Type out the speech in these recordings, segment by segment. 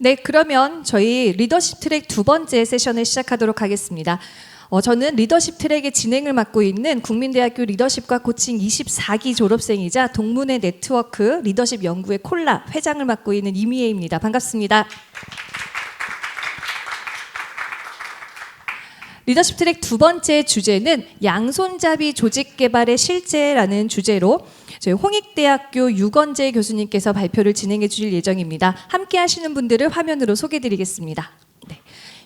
네, 그러면 저희 리더십 트랙 두 번째 세션을 시작하도록 하겠습니다. 저는 리더십 트랙의 진행을 맡고 있는 국민대학교 리더십과 코칭 24기 졸업생이자 동문회 네트워크 리더십 연구회 콜라 회장을 맡고 있는 이미애입니다. 반갑습니다. 리더십 트랙 두 번째 주제는 양손잡이 조직 개발의 실제라는 주제로 저희 홍익대학교 유건재 교수님께서 발표를 진행해 주실 예정입니다. 함께 하시는 분들을 화면으로 소개해 드리겠습니다. 네.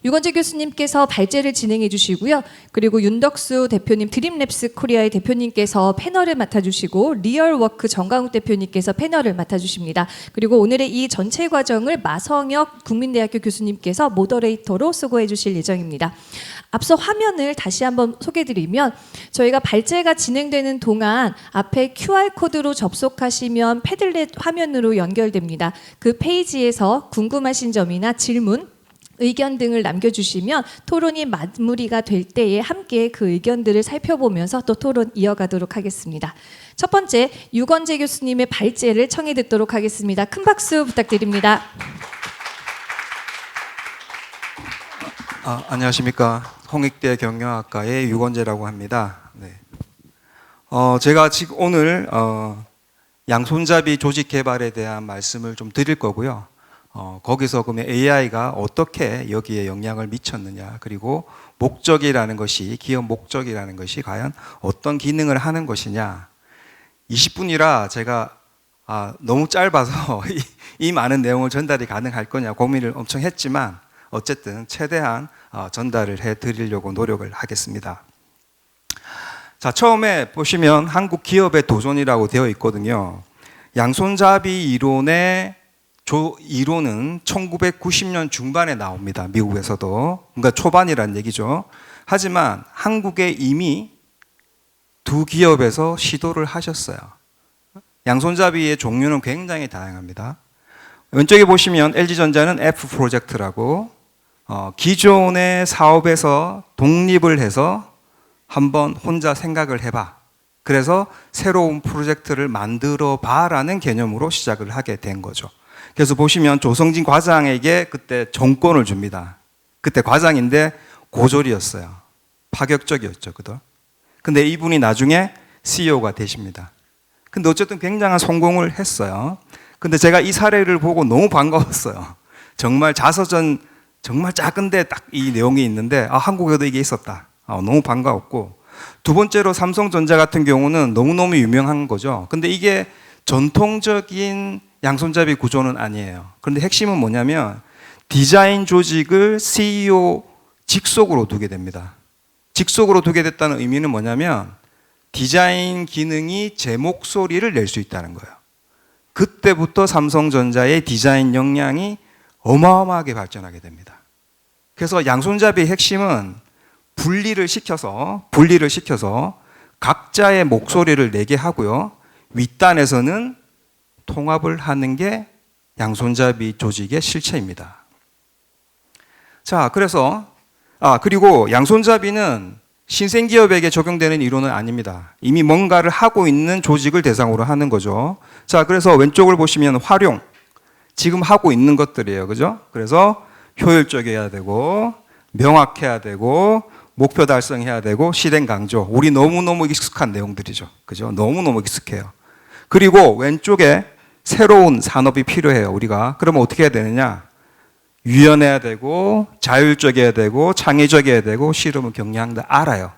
유건재 교수님께서 발제를 진행해 주시고요. 그리고 윤덕수 대표님 드림랩스 코리아의 대표님께서 패널을 맡아주시고 리얼워크 정강욱 대표님께서 패널을 맡아주십니다. 그리고 오늘의 이 전체 과정을 마성혁 국민대학교 교수님께서 모더레이터로 수고해 주실 예정입니다. 앞서 화면을 다시 한번 소개드리면 저희가 발제가 진행되는 동안 앞에 QR코드로 접속하시면 패들렛 화면으로 연결됩니다. 그 페이지에서 궁금하신 점이나 질문, 의견 등을 남겨주시면 토론이 마무리가 될 때에 함께 그 의견들을 살펴보면서 또 토론 이어가도록 하겠습니다. 첫 번째, 유건재 교수님의 발제를 청해 듣도록 하겠습니다. 큰 박수 부탁드립니다. 안녕하십니까. 홍익대 경영학과의 유건재라고 합니다. 네. 제가 지금 오늘 양손잡이 조직 개발에 대한 말씀을 좀 드릴 거고요. 거기서 그러면 AI가 어떻게 여기에 영향을 미쳤느냐, 그리고 목적이라는 것이, 기업 목적이라는 것이 과연 어떤 기능을 하는 것이냐. 20분이라 제가 너무 짧아서 이 많은 내용을 전달이 가능할 거냐 고민을 엄청 했지만 어쨌든 최대한 전달을 해드리려고 노력을 하겠습니다. 자, 처음에 보시면 한국 기업의 도전이라고 되어 있거든요. 양손잡이 이론은 1990년 중반에 나옵니다. 미국에서도. 그러니까 초반이란 얘기죠. 하지만 한국에 이미 두 기업에서 시도를 하셨어요. 양손잡이의 종류는 굉장히 다양합니다. 왼쪽에 보시면 LG전자는 F 프로젝트라고 기존의 사업에서 독립을 해서 한번 혼자 생각을 해봐. 그래서 새로운 프로젝트를 만들어 봐라는 개념으로 시작을 하게 된 거죠. 그래서 보시면 조성진 과장에게 그때 정권을 줍니다. 그때 과장인데 고졸이었어요. 파격적이었죠. 근데 이분이 나중에 CEO가 되십니다. 근데 어쨌든 굉장한 성공을 했어요. 근데 제가 이 사례를 보고 너무 반가웠어요. 정말 자서전 정말 작은데 딱 이 내용이 있는데 한국에도 이게 있었다. 너무 반가웠고, 두 번째로 삼성전자 같은 경우는 너무너무 유명한 거죠. 근데 이게 전통적인 양손잡이 구조는 아니에요. 그런데 핵심은 뭐냐면 디자인 조직을 CEO 직속으로 두게 됩니다. 직속으로 두게 됐다는 의미는 뭐냐면 디자인 기능이 제 목소리를 낼 수 있다는 거예요. 그때부터 삼성전자의 디자인 역량이 어마어마하게 발전하게 됩니다. 그래서 양손잡이의 핵심은 분리를 시켜서 각자의 목소리를 내게 하고요. 윗단에서는 통합을 하는 게 양손잡이 조직의 실체입니다. 자, 그리고 양손잡이는 신생기업에게 적용되는 이론은 아닙니다. 이미 뭔가를 하고 있는 조직을 대상으로 하는 거죠. 자, 그래서 왼쪽을 보시면 활용. 지금 하고 있는 것들이에요. 그죠? 그래서 효율적이어야 되고, 명확해야 되고, 목표 달성해야 되고, 실행 강조. 우리 너무너무 익숙한 내용들이죠. 그죠? 너무너무 익숙해요. 그리고 왼쪽에 새로운 산업이 필요해요. 우리가. 그러면 어떻게 해야 되느냐? 유연해야 되고, 자율적이어야 되고, 창의적이어야 되고, 실험을 격려한다. 알아요.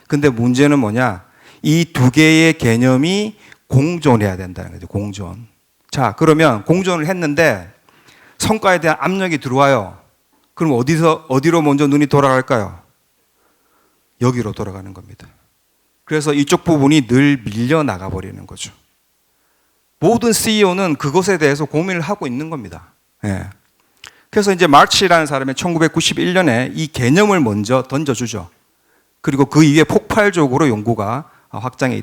근데 문제는 뭐냐? 이 두 개의 개념이 공존해야 된다는 거죠. 공존. 자, 그러면 공존을 했는데 성과에 대한 압력이 들어와요. 그럼 어디로 먼저 눈이 돌아갈까요? 여기로 돌아가는 겁니다. 그래서 이쪽 부분이 늘 밀려나가 버리는 거죠. 모든 CEO는 그것에 대해서 고민을 하고 있는 겁니다. 예. 그래서 이제 마르치라는 사람이 1991년에 이 개념을 먼저 던져주죠. 그리고 그 이후에 폭발적으로 연구가 확장이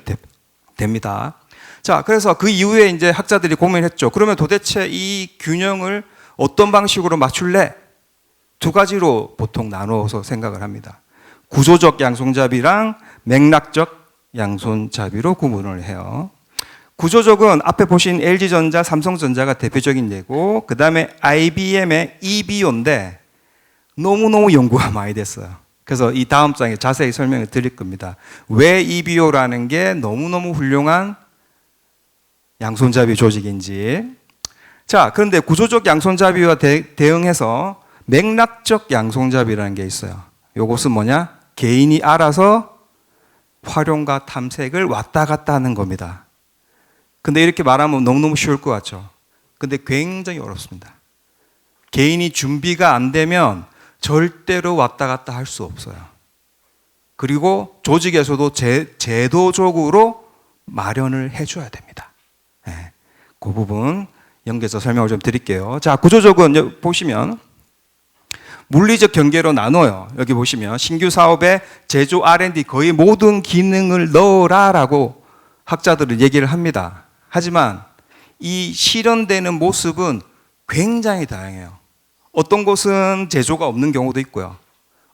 됩니다. 자, 그래서 그 이후에 이제 학자들이 고민했죠. 그러면 도대체 이 균형을 어떤 방식으로 맞출래? 두 가지로 보통 나누어서 생각을 합니다. 구조적 양손잡이랑 맥락적 양손잡이로 구분을 해요. 구조적은 앞에 보신 LG전자, 삼성전자가 대표적인 예고, 그 다음에 IBM의 EBO인데 너무너무 연구가 많이 됐어요. 그래서 이 다음 장에 자세히 설명을 드릴 겁니다. 왜 EBO라는 게 너무너무 훌륭한 양손잡이 조직인지. 자, 그런데 구조적 양손잡이와 대응해서 맥락적 양손잡이라는 게 있어요. 이것은 뭐냐? 개인이 알아서 활용과 탐색을 왔다 갔다 하는 겁니다. 근데 이렇게 말하면 너무너무 쉬울 것 같죠? 근데 굉장히 어렵습니다. 개인이 준비가 안 되면 절대로 왔다 갔다 할 수 없어요. 그리고 조직에서도 제도적으로 마련을 해줘야 됩니다. 네, 그 부분 연계해서 설명을 좀 드릴게요. 자, 구조적은 보시면 물리적 경계로 나눠요. 여기 보시면 신규 사업에 제조 R&D 거의 모든 기능을 넣어라라고 학자들은 얘기를 합니다. 하지만 이 실현되는 모습은 굉장히 다양해요. 어떤 곳은 제조가 없는 경우도 있고요.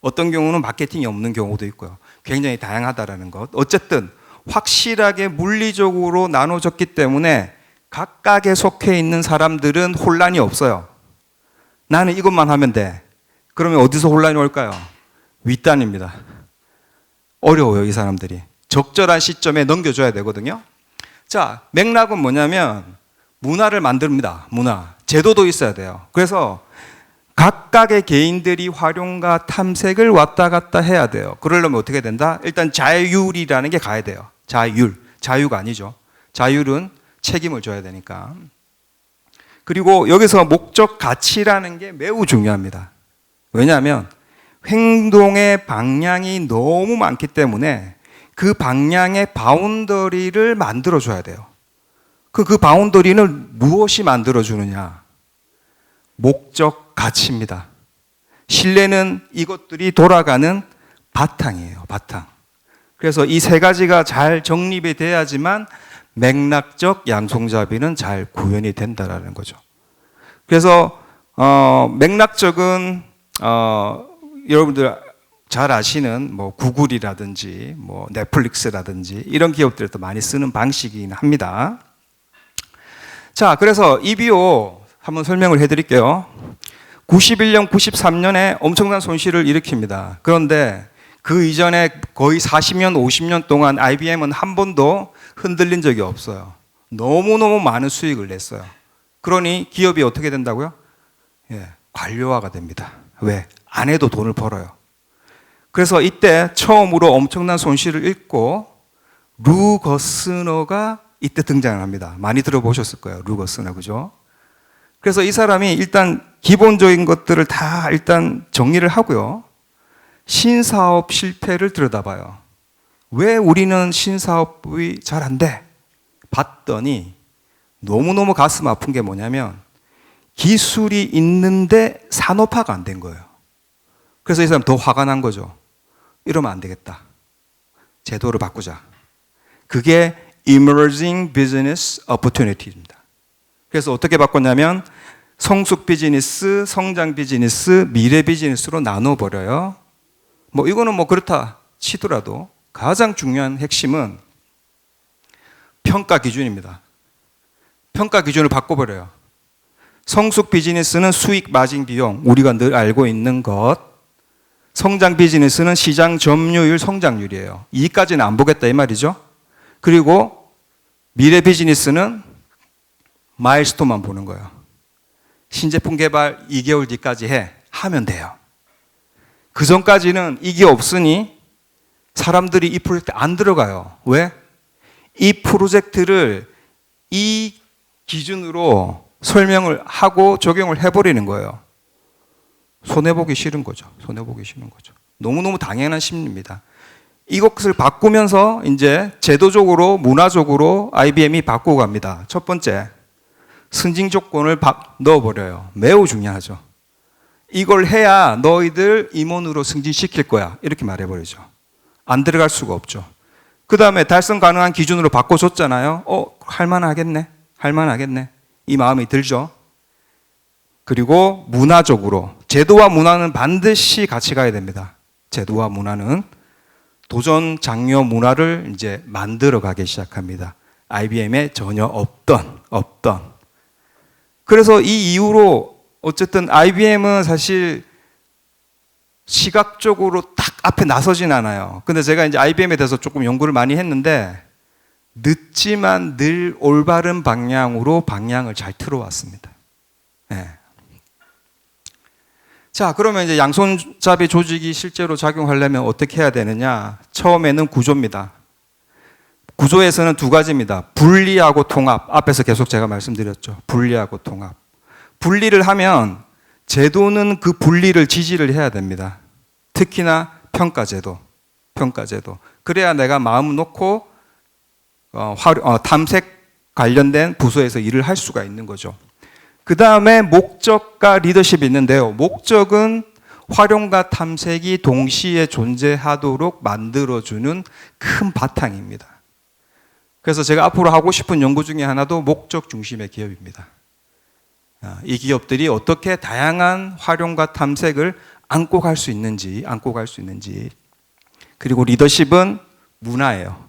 어떤 경우는 마케팅이 없는 경우도 있고요. 굉장히 다양하다라는 것. 어쨌든 확실하게 물리적으로 나눠졌기 때문에 각각에 속해 있는 사람들은 혼란이 없어요. 나는 이것만 하면 돼. 그러면 어디서 혼란이 올까요? 윗단입니다. 어려워요, 이 사람들이. 적절한 시점에 넘겨줘야 되거든요. 자, 맥락은 뭐냐면 문화를 만듭니다. 문화. 제도도 있어야 돼요. 그래서 각각의 개인들이 활용과 탐색을 왔다 갔다 해야 돼요. 그러려면 어떻게 된다? 일단 자율이라는 게 가야 돼요. 자율. 자유가 아니죠. 자율은 책임을 져야 되니까. 그리고 여기서 목적 가치라는 게 매우 중요합니다. 왜냐하면 행동의 방향이 너무 많기 때문에 그 방향의 바운더리를 만들어줘야 돼요. 그 바운더리는 무엇이 만들어주느냐? 목적 가치입니다. 신뢰는 이것들이 돌아가는 바탕이에요. 바탕. 그래서 이 세 가지가 잘 정립이 돼야지만 맥락적 양손잡이는 잘 구현이 된다라는 거죠. 그래서 맥락적은 여러분들 잘 아시는 뭐 구글이라든지 뭐 넷플릭스라든지 이런 기업들도 많이 쓰는 방식이긴 합니다. 자, 그래서 EBO 한번 설명을 해드릴게요. 91년, 93년에 엄청난 손실을 일으킵니다. 그런데 그 이전에 거의 40년, 50년 동안 IBM은 한 번도 흔들린 적이 없어요. 너무너무 많은 수익을 냈어요. 그러니 기업이 어떻게 된다고요? 예, 관료화가 됩니다. 왜? 안 해도 돈을 벌어요. 그래서 이때 처음으로 엄청난 손실을 입고 루 거스너가 이때 등장을 합니다. 많이 들어보셨을 거예요. 루 거스너, 그죠? 그래서 이 사람이 일단 기본적인 것들을 다 일단 정리를 하고요. 신사업 실패를 들여다봐요. 왜 우리는 신사업이 잘 안 돼? 봤더니 너무너무 가슴 아픈 게 뭐냐면 기술이 있는데 산업화가 안 된 거예요. 그래서 이 사람 더 화가 난 거죠. 이러면 안 되겠다. 제도를 바꾸자. 그게 Emerging Business Opportunity입니다. 그래서 어떻게 바꿨냐면 성숙 비즈니스, 성장 비즈니스, 미래 비즈니스로 나눠버려요. 뭐 이거는 뭐 그렇다 치더라도 가장 중요한 핵심은 평가 기준입니다. 평가 기준을 바꿔버려요. 성숙 비즈니스는 수익 마진 비용, 우리가 늘 알고 있는 것. 성장 비즈니스는 시장 점유율, 성장률이에요. 이까지는 안 보겠다 이 말이죠. 그리고 미래 비즈니스는 마일스톤만 보는 거예요. 신제품 개발 2개월 뒤까지 하면 돼요. 그 전까지는 이게 없으니 사람들이 이 프로젝트 안 들어가요. 왜? 이 프로젝트를 이 기준으로 설명을 하고 적용을 해버리는 거예요. 손해보기 싫은 거죠. 손해보기 싫은 거죠. 너무너무 당연한 심리입니다. 이것을 바꾸면서 이제 제도적으로, 문화적으로 IBM이 바꾸고 갑니다. 첫 번째, 승진 조건을 넣어버려요. 매우 중요하죠. 이걸 해야 너희들 임원으로 승진시킬 거야. 이렇게 말해버리죠. 안 들어갈 수가 없죠. 그 다음에 달성 가능한 기준으로 바꿔줬잖아요. 할만하겠네. 할만하겠네. 이 마음이 들죠. 그리고 문화적으로, 제도와 문화는 반드시 같이 가야 됩니다. 제도와 문화는 도전 장려 문화를 이제 만들어 가기 시작합니다. IBM에 전혀 없던. 그래서 이 이후로 어쨌든 IBM은 사실 시각적으로 딱 앞에 나서진 않아요. 근데 제가 이제 IBM에 대해서 조금 연구를 많이 했는데 늦지만 늘 올바른 방향으로 방향을 잘 틀어왔습니다. 네. 자, 그러면 이제 양손잡이 조직이 실제로 작용하려면 어떻게 해야 되느냐? 처음에는 구조입니다. 구조에서는 두 가지입니다. 분리하고 통합. 앞에서 계속 제가 말씀드렸죠. 분리하고 통합. 분리를 하면 제도는 그 분리를 지지를 해야 됩니다. 특히나 평가제도. 그래야 내가 마음 놓고 탐색 관련된 부서에서 일을 할 수가 있는 거죠. 그 다음에 목적과 리더십이 있는데요. 목적은 활용과 탐색이 동시에 존재하도록 만들어주는 큰 바탕입니다. 그래서 제가 앞으로 하고 싶은 연구 중에 하나도 목적 중심의 기업입니다. 이 기업들이 어떻게 다양한 활용과 탐색을 안고 갈 수 있는지. 그리고 리더십은 문화예요.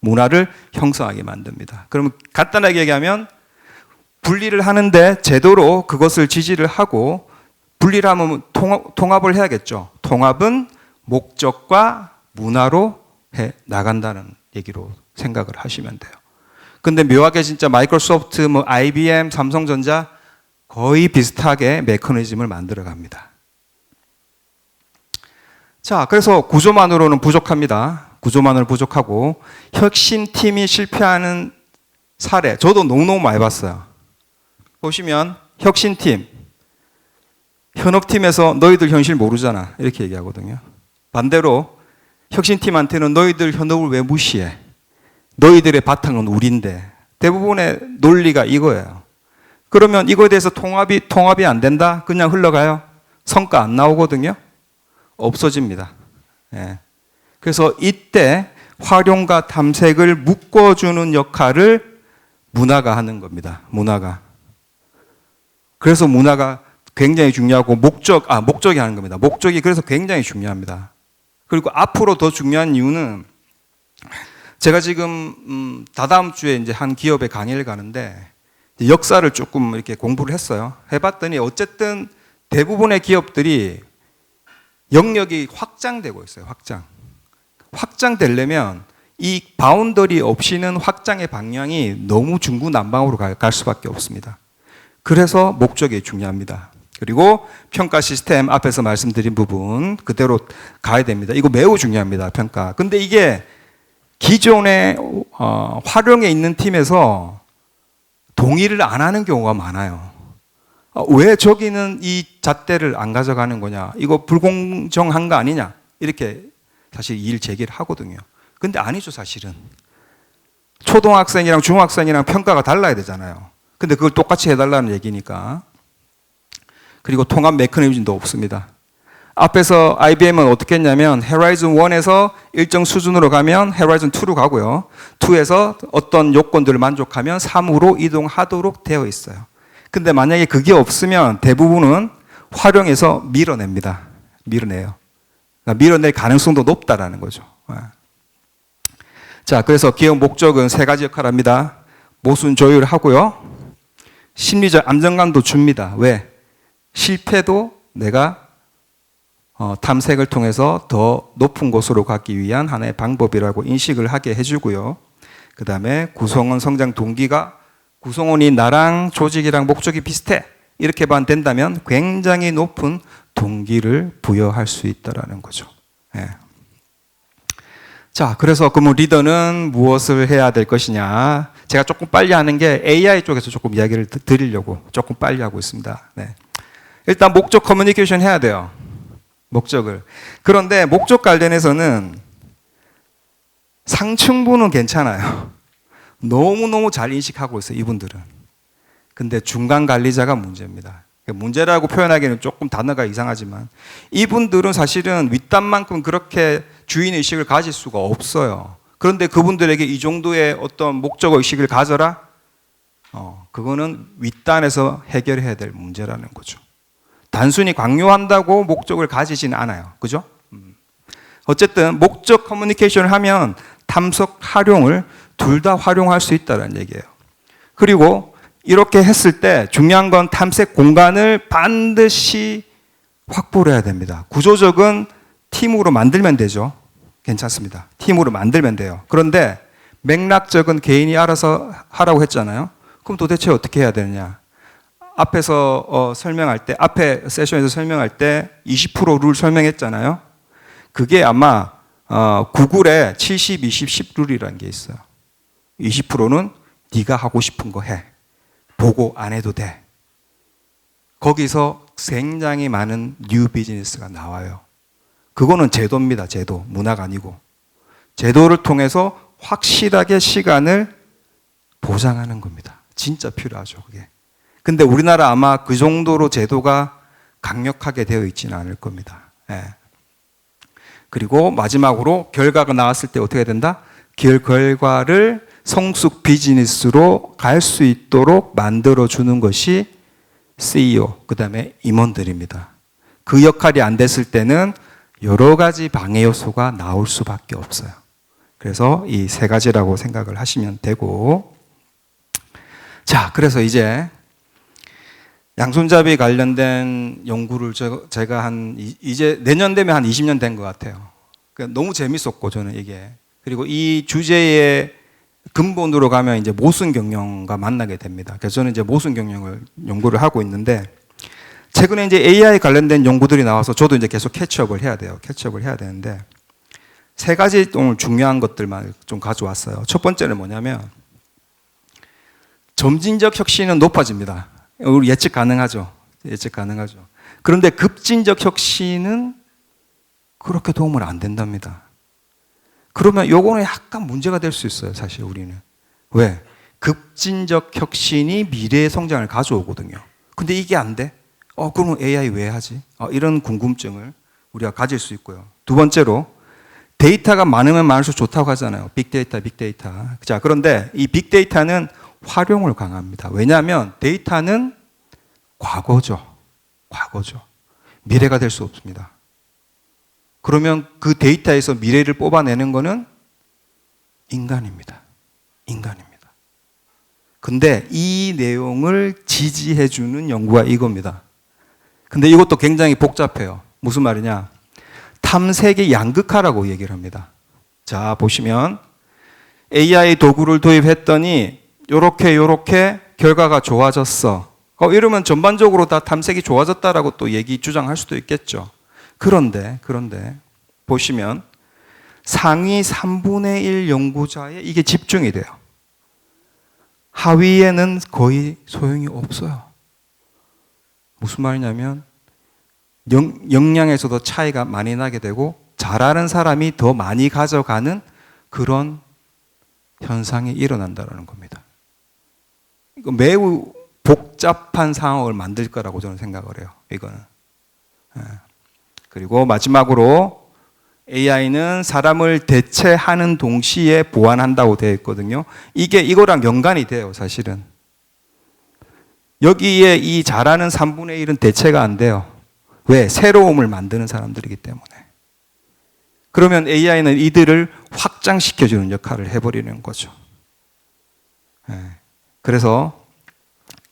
문화를 형성하게 만듭니다. 그러면 간단하게 얘기하면 분리를 하는데 제도로 그것을 지지를 하고, 분리를 하면 통합을 해야겠죠. 통합은 목적과 문화로 해 나간다는 얘기로 생각을 하시면 돼요. 근데 묘하게 진짜 마이크로소프트, IBM, 삼성전자 거의 비슷하게 메커니즘을 만들어 갑니다. 자, 그래서 구조만으로는 부족합니다. 구조만으로 부족하고, 혁신팀이 실패하는 사례, 저도 너무너무 많이 봤어요. 보시면 혁신팀, 현업팀에서 너희들 현실 모르잖아 이렇게 얘기하거든요. 반대로 혁신팀한테는 너희들 현업을 왜 무시해? 너희들의 바탕은 우린데. 대부분의 논리가 이거예요. 그러면 이거에 대해서 통합이 안 된다? 그냥 흘러가요? 성과 안 나오거든요? 없어집니다. 예. 그래서 이때 활용과 탐색을 묶어주는 역할을 문화가 하는 겁니다. 문화가. 그래서 문화가 굉장히 중요하고 목적이 하는 겁니다. 목적이 그래서 굉장히 중요합니다. 그리고 앞으로 더 중요한 이유는 제가 지금 다다음 주에 이제 한 기업에 강의를 가는데 역사를 조금 이렇게 공부를 했어요. 해봤더니 어쨌든 대부분의 기업들이 영역이 확장되고 있어요. 확장되려면 이 바운더리 없이는 확장의 방향이 너무 중구난방으로 갈 수밖에 없습니다. 그래서 목적이 중요합니다. 그리고 평가 시스템 앞에서 말씀드린 부분 그대로 가야 됩니다. 이거 매우 중요합니다. 평가. 근데 이게 기존의 활용에 있는 팀에서 동의를 안 하는 경우가 많아요. 왜 저기는 이 잣대를 안 가져가는 거냐? 이거 불공정한 거 아니냐? 이렇게 사실 이의를 제기를 하거든요. 근데 아니죠, 사실은. 초등학생이랑 중학생이랑 평가가 달라야 되잖아요. 근데 그걸 똑같이 해달라는 얘기니까. 그리고 통합 메커니즘도 없습니다. 앞에서 IBM은 어떻게 했냐면 해라이즌 1에서 일정 수준으로 가면 해라이즌 2로 가고요. 2에서 어떤 요건들을 만족하면 3으로 이동하도록 되어 있어요. 근데 만약에 그게 없으면 대부분은 활용해서 밀어냅니다. 밀어내요. 그러니까 밀어낼 가능성도 높다라는 거죠. 자, 그래서 기업 목적은 세 가지 역할을 합니다. 모순 조율을 하고요. 심리적 안정감도 줍니다. 왜? 실패도 내가 탐색을 통해서 더 높은 곳으로 가기 위한 하나의 방법이라고 인식을 하게 해주고요. 그 다음에 구성원 성장 동기가 구성원이 나랑 조직이랑 목적이 비슷해 이렇게만 된다면 굉장히 높은 동기를 부여할 수 있다라는 거죠. 예. 자, 그래서 그러면 리더는 무엇을 해야 될 것이냐? 제가 조금 빨리 하는 게 AI 쪽에서 조금 이야기를 드리려고 조금 빨리 하고 있습니다. 네. 일단 목적 커뮤니케이션 해야 돼요. 목적을. 그런데 목적 관련해서는 상층부는 괜찮아요. 너무너무 잘 인식하고 있어요, 이분들은. 근데 중간 관리자가 문제입니다. 문제라고 표현하기는 조금 단어가 이상하지만 이분들은 사실은 윗단만큼 그렇게 주인의식을 가질 수가 없어요. 그런데 그분들에게 이 정도의 어떤 목적의식을 가져라? 그거는 윗단에서 해결해야 될 문제라는 거죠. 단순히 강요한다고 목적을 가지진 않아요. 그죠? 어쨌든 목적 커뮤니케이션을 하면 탐색, 활용을 둘 다 활용할 수 있다는 얘기예요. 그리고 이렇게 했을 때 중요한 건 탐색 공간을 반드시 확보를 해야 됩니다. 구조적은 팀으로 만들면 되죠. 괜찮습니다. 팀으로 만들면 돼요. 그런데 맥락적은 개인이 알아서 하라고 했잖아요. 그럼 도대체 어떻게 해야 되느냐? 앞에서 설명할 때, 앞에 세션에서 설명할 때 20%룰 설명했잖아요. 그게 아마 구글에 70, 20, 10 룰이라는 게 있어요. 20%는 네가 하고 싶은 거 해. 보고 안 해도 돼. 거기서 굉장히 많은 뉴 비즈니스가 나와요. 그거는 제도입니다. 제도. 문화가 아니고. 제도를 통해서 확실하게 시간을 보장하는 겁니다. 진짜 필요하죠, 그게. 근데 우리나라 아마 그 정도로 제도가 강력하게 되어 있지는 않을 겁니다. 예. 그리고 마지막으로 결과가 나왔을 때 어떻게 된다? 결과를 성숙 비즈니스로 갈 수 있도록 만들어주는 것이 CEO, 그 다음에 임원들입니다. 그 역할이 안 됐을 때는 여러 가지 방해 요소가 나올 수밖에 없어요. 그래서 이 세 가지라고 생각을 하시면 되고, 자, 그래서 이제 양손잡이 관련된 연구를 제가 이제 내년 되면 한 20년 된 것 같아요. 너무 재밌었고, 저는 이게. 그리고 이 주제의 근본으로 가면 이제 모순 경영과 만나게 됩니다. 그래서 저는 이제 모순 경영을 연구를 하고 있는데, 최근에 이제 AI 관련된 연구들이 나와서 저도 이제 계속 캐치업을 해야 돼요. 캐치업을 해야 되는데, 세 가지 오늘 중요한 것들만 좀 가져왔어요. 첫 번째는 뭐냐면, 점진적 혁신은 높아집니다. 우리 예측 가능하죠. 예측 가능하죠. 그런데 급진적 혁신은 그렇게 도움을 안 된답니다. 그러면 요거는 약간 문제가 될 수 있어요, 사실 우리는. 왜? 급진적 혁신이 미래의 성장을 가져오거든요. 근데 이게 안 돼? 그러면 AI 왜 하지? 이런 궁금증을 우리가 가질 수 있고요. 두 번째로, 데이터가 많으면 많을수록 좋다고 하잖아요. 빅데이터, 빅데이터. 자, 그런데 이 빅데이터는 활용을 강합니다. 왜냐하면 데이터는 과거죠. 과거죠. 미래가 될 수 없습니다. 그러면 그 데이터에서 미래를 뽑아내는 것은 인간입니다. 인간입니다. 근데 이 내용을 지지해주는 연구가 이겁니다. 근데 이것도 굉장히 복잡해요. 무슨 말이냐? 탐색의 양극화라고 얘기를 합니다. 자, 보시면 AI 도구를 도입했더니 요렇게 결과가 좋아졌어. 이러면 전반적으로 다 탐색이 좋아졌다라고 또 주장할 수도 있겠죠. 그런데 보시면 상위 3분의 1 연구자에 이게 집중이 돼요. 하위에는 거의 소용이 없어요. 무슨 말이냐면 역량에서도 차이가 많이 나게 되고 잘하는 사람이 더 많이 가져가는 그런 현상이 일어난다는 겁니다. 이거 매우 복잡한 상황을 만들 거라고 저는 생각을 해요. 이거는. 그리고 마지막으로 AI는 사람을 대체하는 동시에 보완한다고 되어 있거든요. 이거랑 연관이 돼요, 사실은. 여기에 이 잘하는 3분의 1은 대체가 안 돼요. 왜? 새로움을 만드는 사람들이기 때문에. 그러면 AI는 이들을 확장시켜주는 역할을 해버리는 거죠. 그래서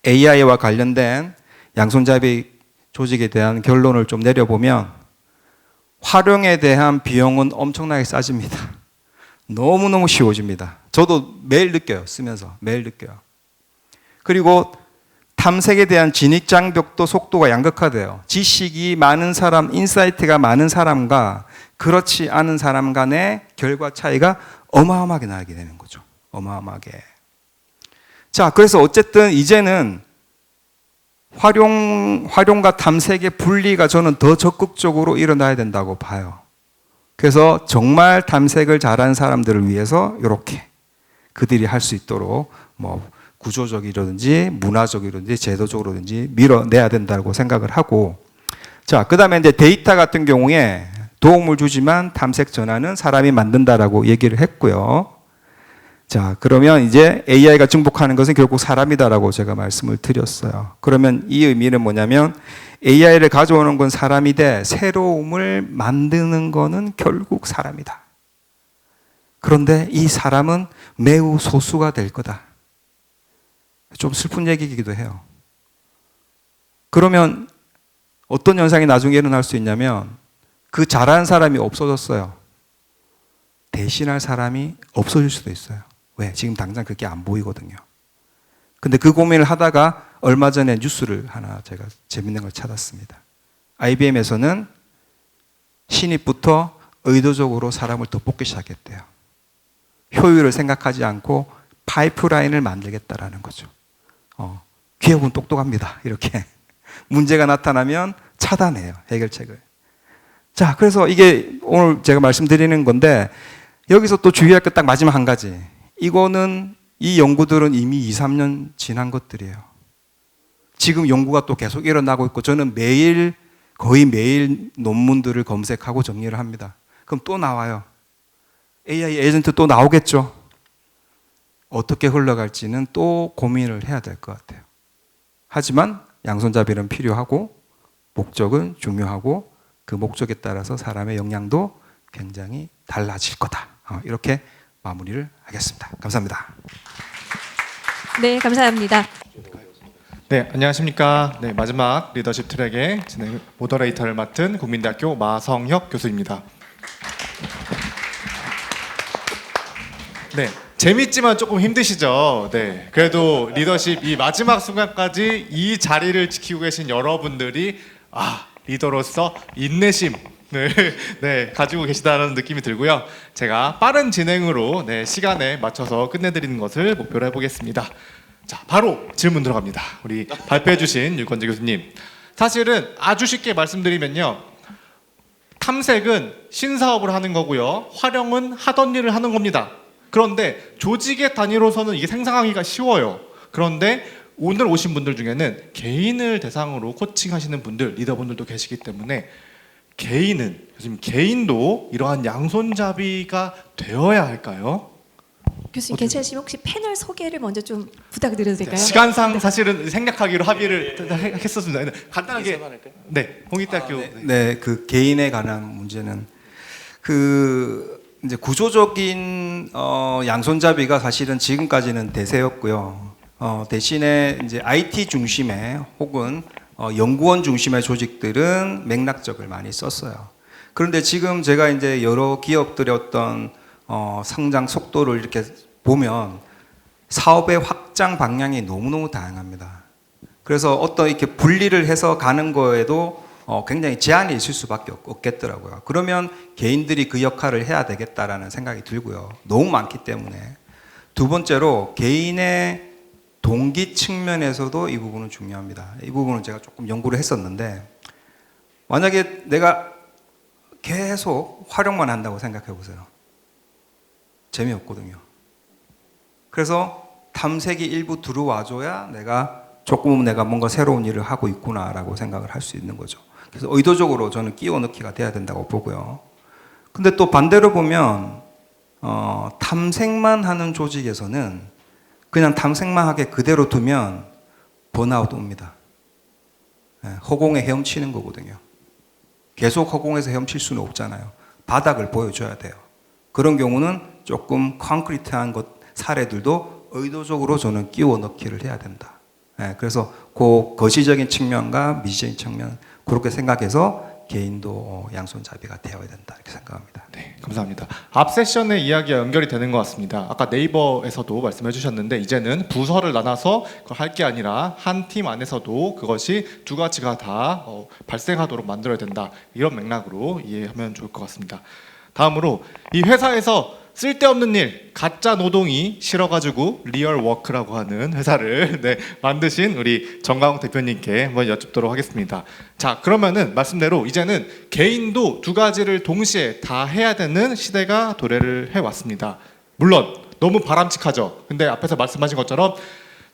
AI와 관련된 양손잡이 조직에 대한 결론을 좀 내려보면 활용에 대한 비용은 엄청나게 싸집니다. 너무너무 쉬워집니다. 저도 매일 느껴요. 쓰면서 매일 느껴요. 그리고 탐색에 대한 진입 장벽도 속도가 양극화돼요. 지식이 많은 사람, 인사이트가 많은 사람과 그렇지 않은 사람 간의 결과 차이가 어마어마하게 나게 되는 거죠. 어마어마하게. 자, 그래서 어쨌든 이제는 활용과 탐색의 분리가 저는 더 적극적으로 일어나야 된다고 봐요. 그래서 정말 탐색을 잘하는 사람들을 위해서 이렇게 그들이 할 수 있도록 구조적이라든지 문화적이라든지 제도적으로든지 밀어내야 된다고 생각을 하고, 자, 그 다음에 이제 데이터 같은 경우에 도움을 주지만 탐색 전환은 사람이 만든다라고 얘기를 했고요. 자, 그러면 이제 AI가 증복하는 것은 결국 사람이다라고 제가 말씀을 드렸어요. 그러면 이 의미는 뭐냐면 AI를 가져오는 건 사람이 돼 새로움을 만드는 거는 결국 사람이다. 그런데 이 사람은 매우 소수가 될 거다. 좀 슬픈 얘기이기도 해요. 그러면 어떤 현상이 나중에 일어날 수 있냐면 그 잘하는 사람이 없어졌어요. 대신할 사람이 없어질 수도 있어요. 왜? 지금 당장 그게 안 보이거든요. 근데 그 고민을 하다가 얼마 전에 뉴스를 하나 제가 재밌는 걸 찾았습니다. IBM에서는 신입부터 의도적으로 사람을 더 뽑기 시작했대요. 효율을 생각하지 않고 파이프라인을 만들겠다라는 거죠. 기업은 똑똑합니다. 이렇게 문제가 나타나면 차단해요. 해결책을. 자, 그래서 이게 오늘 제가 말씀드리는 건데 여기서 또 주의할 것 딱 마지막 한 가지. 이거는 이 연구들은 이미 2, 3년 지난 것들이에요. 지금 연구가 또 계속 일어나고 있고 저는 거의 매일 논문들을 검색하고 정리를 합니다. 그럼 또 나와요. AI 에이전트 또 나오겠죠. 어떻게 흘러갈지는 또 고민을 해야 될 것 같아요. 하지만 양손잡이는 필요하고 목적은 중요하고 그 목적에 따라서 사람의 역량도 굉장히 달라질 거다. 이렇게 마무리를 하겠습니다. 감사합니다. 네, 감사합니다. 네, 안녕하십니까. 네, 마지막 리더십 트랙의 진행 모더레이터를 맡은 국민대학교 마성혁 교수입니다. 네, 재밌지만 조금 힘드시죠? 네, 그래도 리더십 이 마지막 순간까지 이 자리를 지키고 계신 여러분들이 리더로서 인내심 네, 가지고 계시다는 느낌이 들고요. 제가 빠른 진행으로 시간에 맞춰서 끝내드리는 것을 목표로 해보겠습니다. 자, 바로 질문 들어갑니다. 우리 발표해주신 유건재 교수님. 사실은 아주 쉽게 말씀드리면요. 탐색은 신사업을 하는 거고요. 활용은 하던 일을 하는 겁니다. 그런데 조직의 단위로서는 이게 생산하기가 쉬워요. 그런데 오늘 오신 분들 중에는 개인을 대상으로 코칭하시는 분들, 리더분들도 계시기 때문에 교수님 개인도 이러한 양손잡이가 되어야 할까요? 교수님 괜찮으시면 혹시 패널 소개를 먼저 좀 부탁드려도 될까요? 시간상 사실은 생략하기로 합의를 했었습니다. 간단하게 홍익대학교 네, 그 개인에 관한 문제는 이제 구조적인 양손잡이가 사실은 지금까지는 대세였고요. 대신에 이제 IT 중심의 혹은 연구원 중심의 조직들은 맥락적을 많이 썼어요. 그런데 지금 제가 이제 여러 기업들의 어떤 성장 속도를 이렇게 보면 사업의 확장 방향이 너무너무 다양합니다. 그래서 어떤 이렇게 분리를 해서 가는 거에도 굉장히 제한이 있을 수밖에 없겠더라고요. 그러면 개인들이 그 역할을 해야 되겠다라는 생각이 들고요. 너무 많기 때문에. 두 번째로 개인의 동기 측면에서도 이 부분은 중요합니다. 이 부분은 제가 조금 연구를 했었는데 만약에 내가 계속 활용만 한다고 생각해 보세요. 재미없거든요. 그래서 탐색이 일부 들어와줘야 내가 뭔가 새로운 일을 하고 있구나라고 생각을 할 수 있는 거죠. 그래서 의도적으로 저는 끼워 넣기가 돼야 된다고 보고요. 근데 또 반대로 보면 탐색만 하는 조직에서는 그냥 탐색만 하게 그대로 두면 번아웃 옵니다. 허공에 헤엄치는 거거든요. 계속 허공에서 헤엄칠 수는 없잖아요. 바닥을 보여줘야 돼요. 그런 경우는 조금 콘크리트한 사례들도 의도적으로 저는 끼워 넣기를 해야 된다. 그래서 그 거시적인 측면과 미시적인 측면 그렇게 생각해서 개인도 양손잡이가 되어야 된다 이렇게 생각합니다. 네, 감사합니다. 앞 세션의 이야기와 연결이 되는 것 같습니다. 아까 네이버에서도 말씀해 주셨는데 이제는 부서를 나눠서 그걸 할 게 아니라 한 팀 안에서도 그것이 두 가지가 다 발생하도록 만들어야 된다. 이런 맥락으로 이해하면 좋을 것 같습니다. 다음으로 이 회사에서 쓸데없는 일, 가짜 노동이 싫어가지고 리얼워크라고 하는 회사를 만드신 우리 정강욱 대표님께 한번 여쭙도록 하겠습니다. 자, 그러면은 말씀대로 이제는 개인도 두 가지를 동시에 다 해야 되는 시대가 도래를 해왔습니다. 물론 너무 바람직하죠. 근데 앞에서 말씀하신 것처럼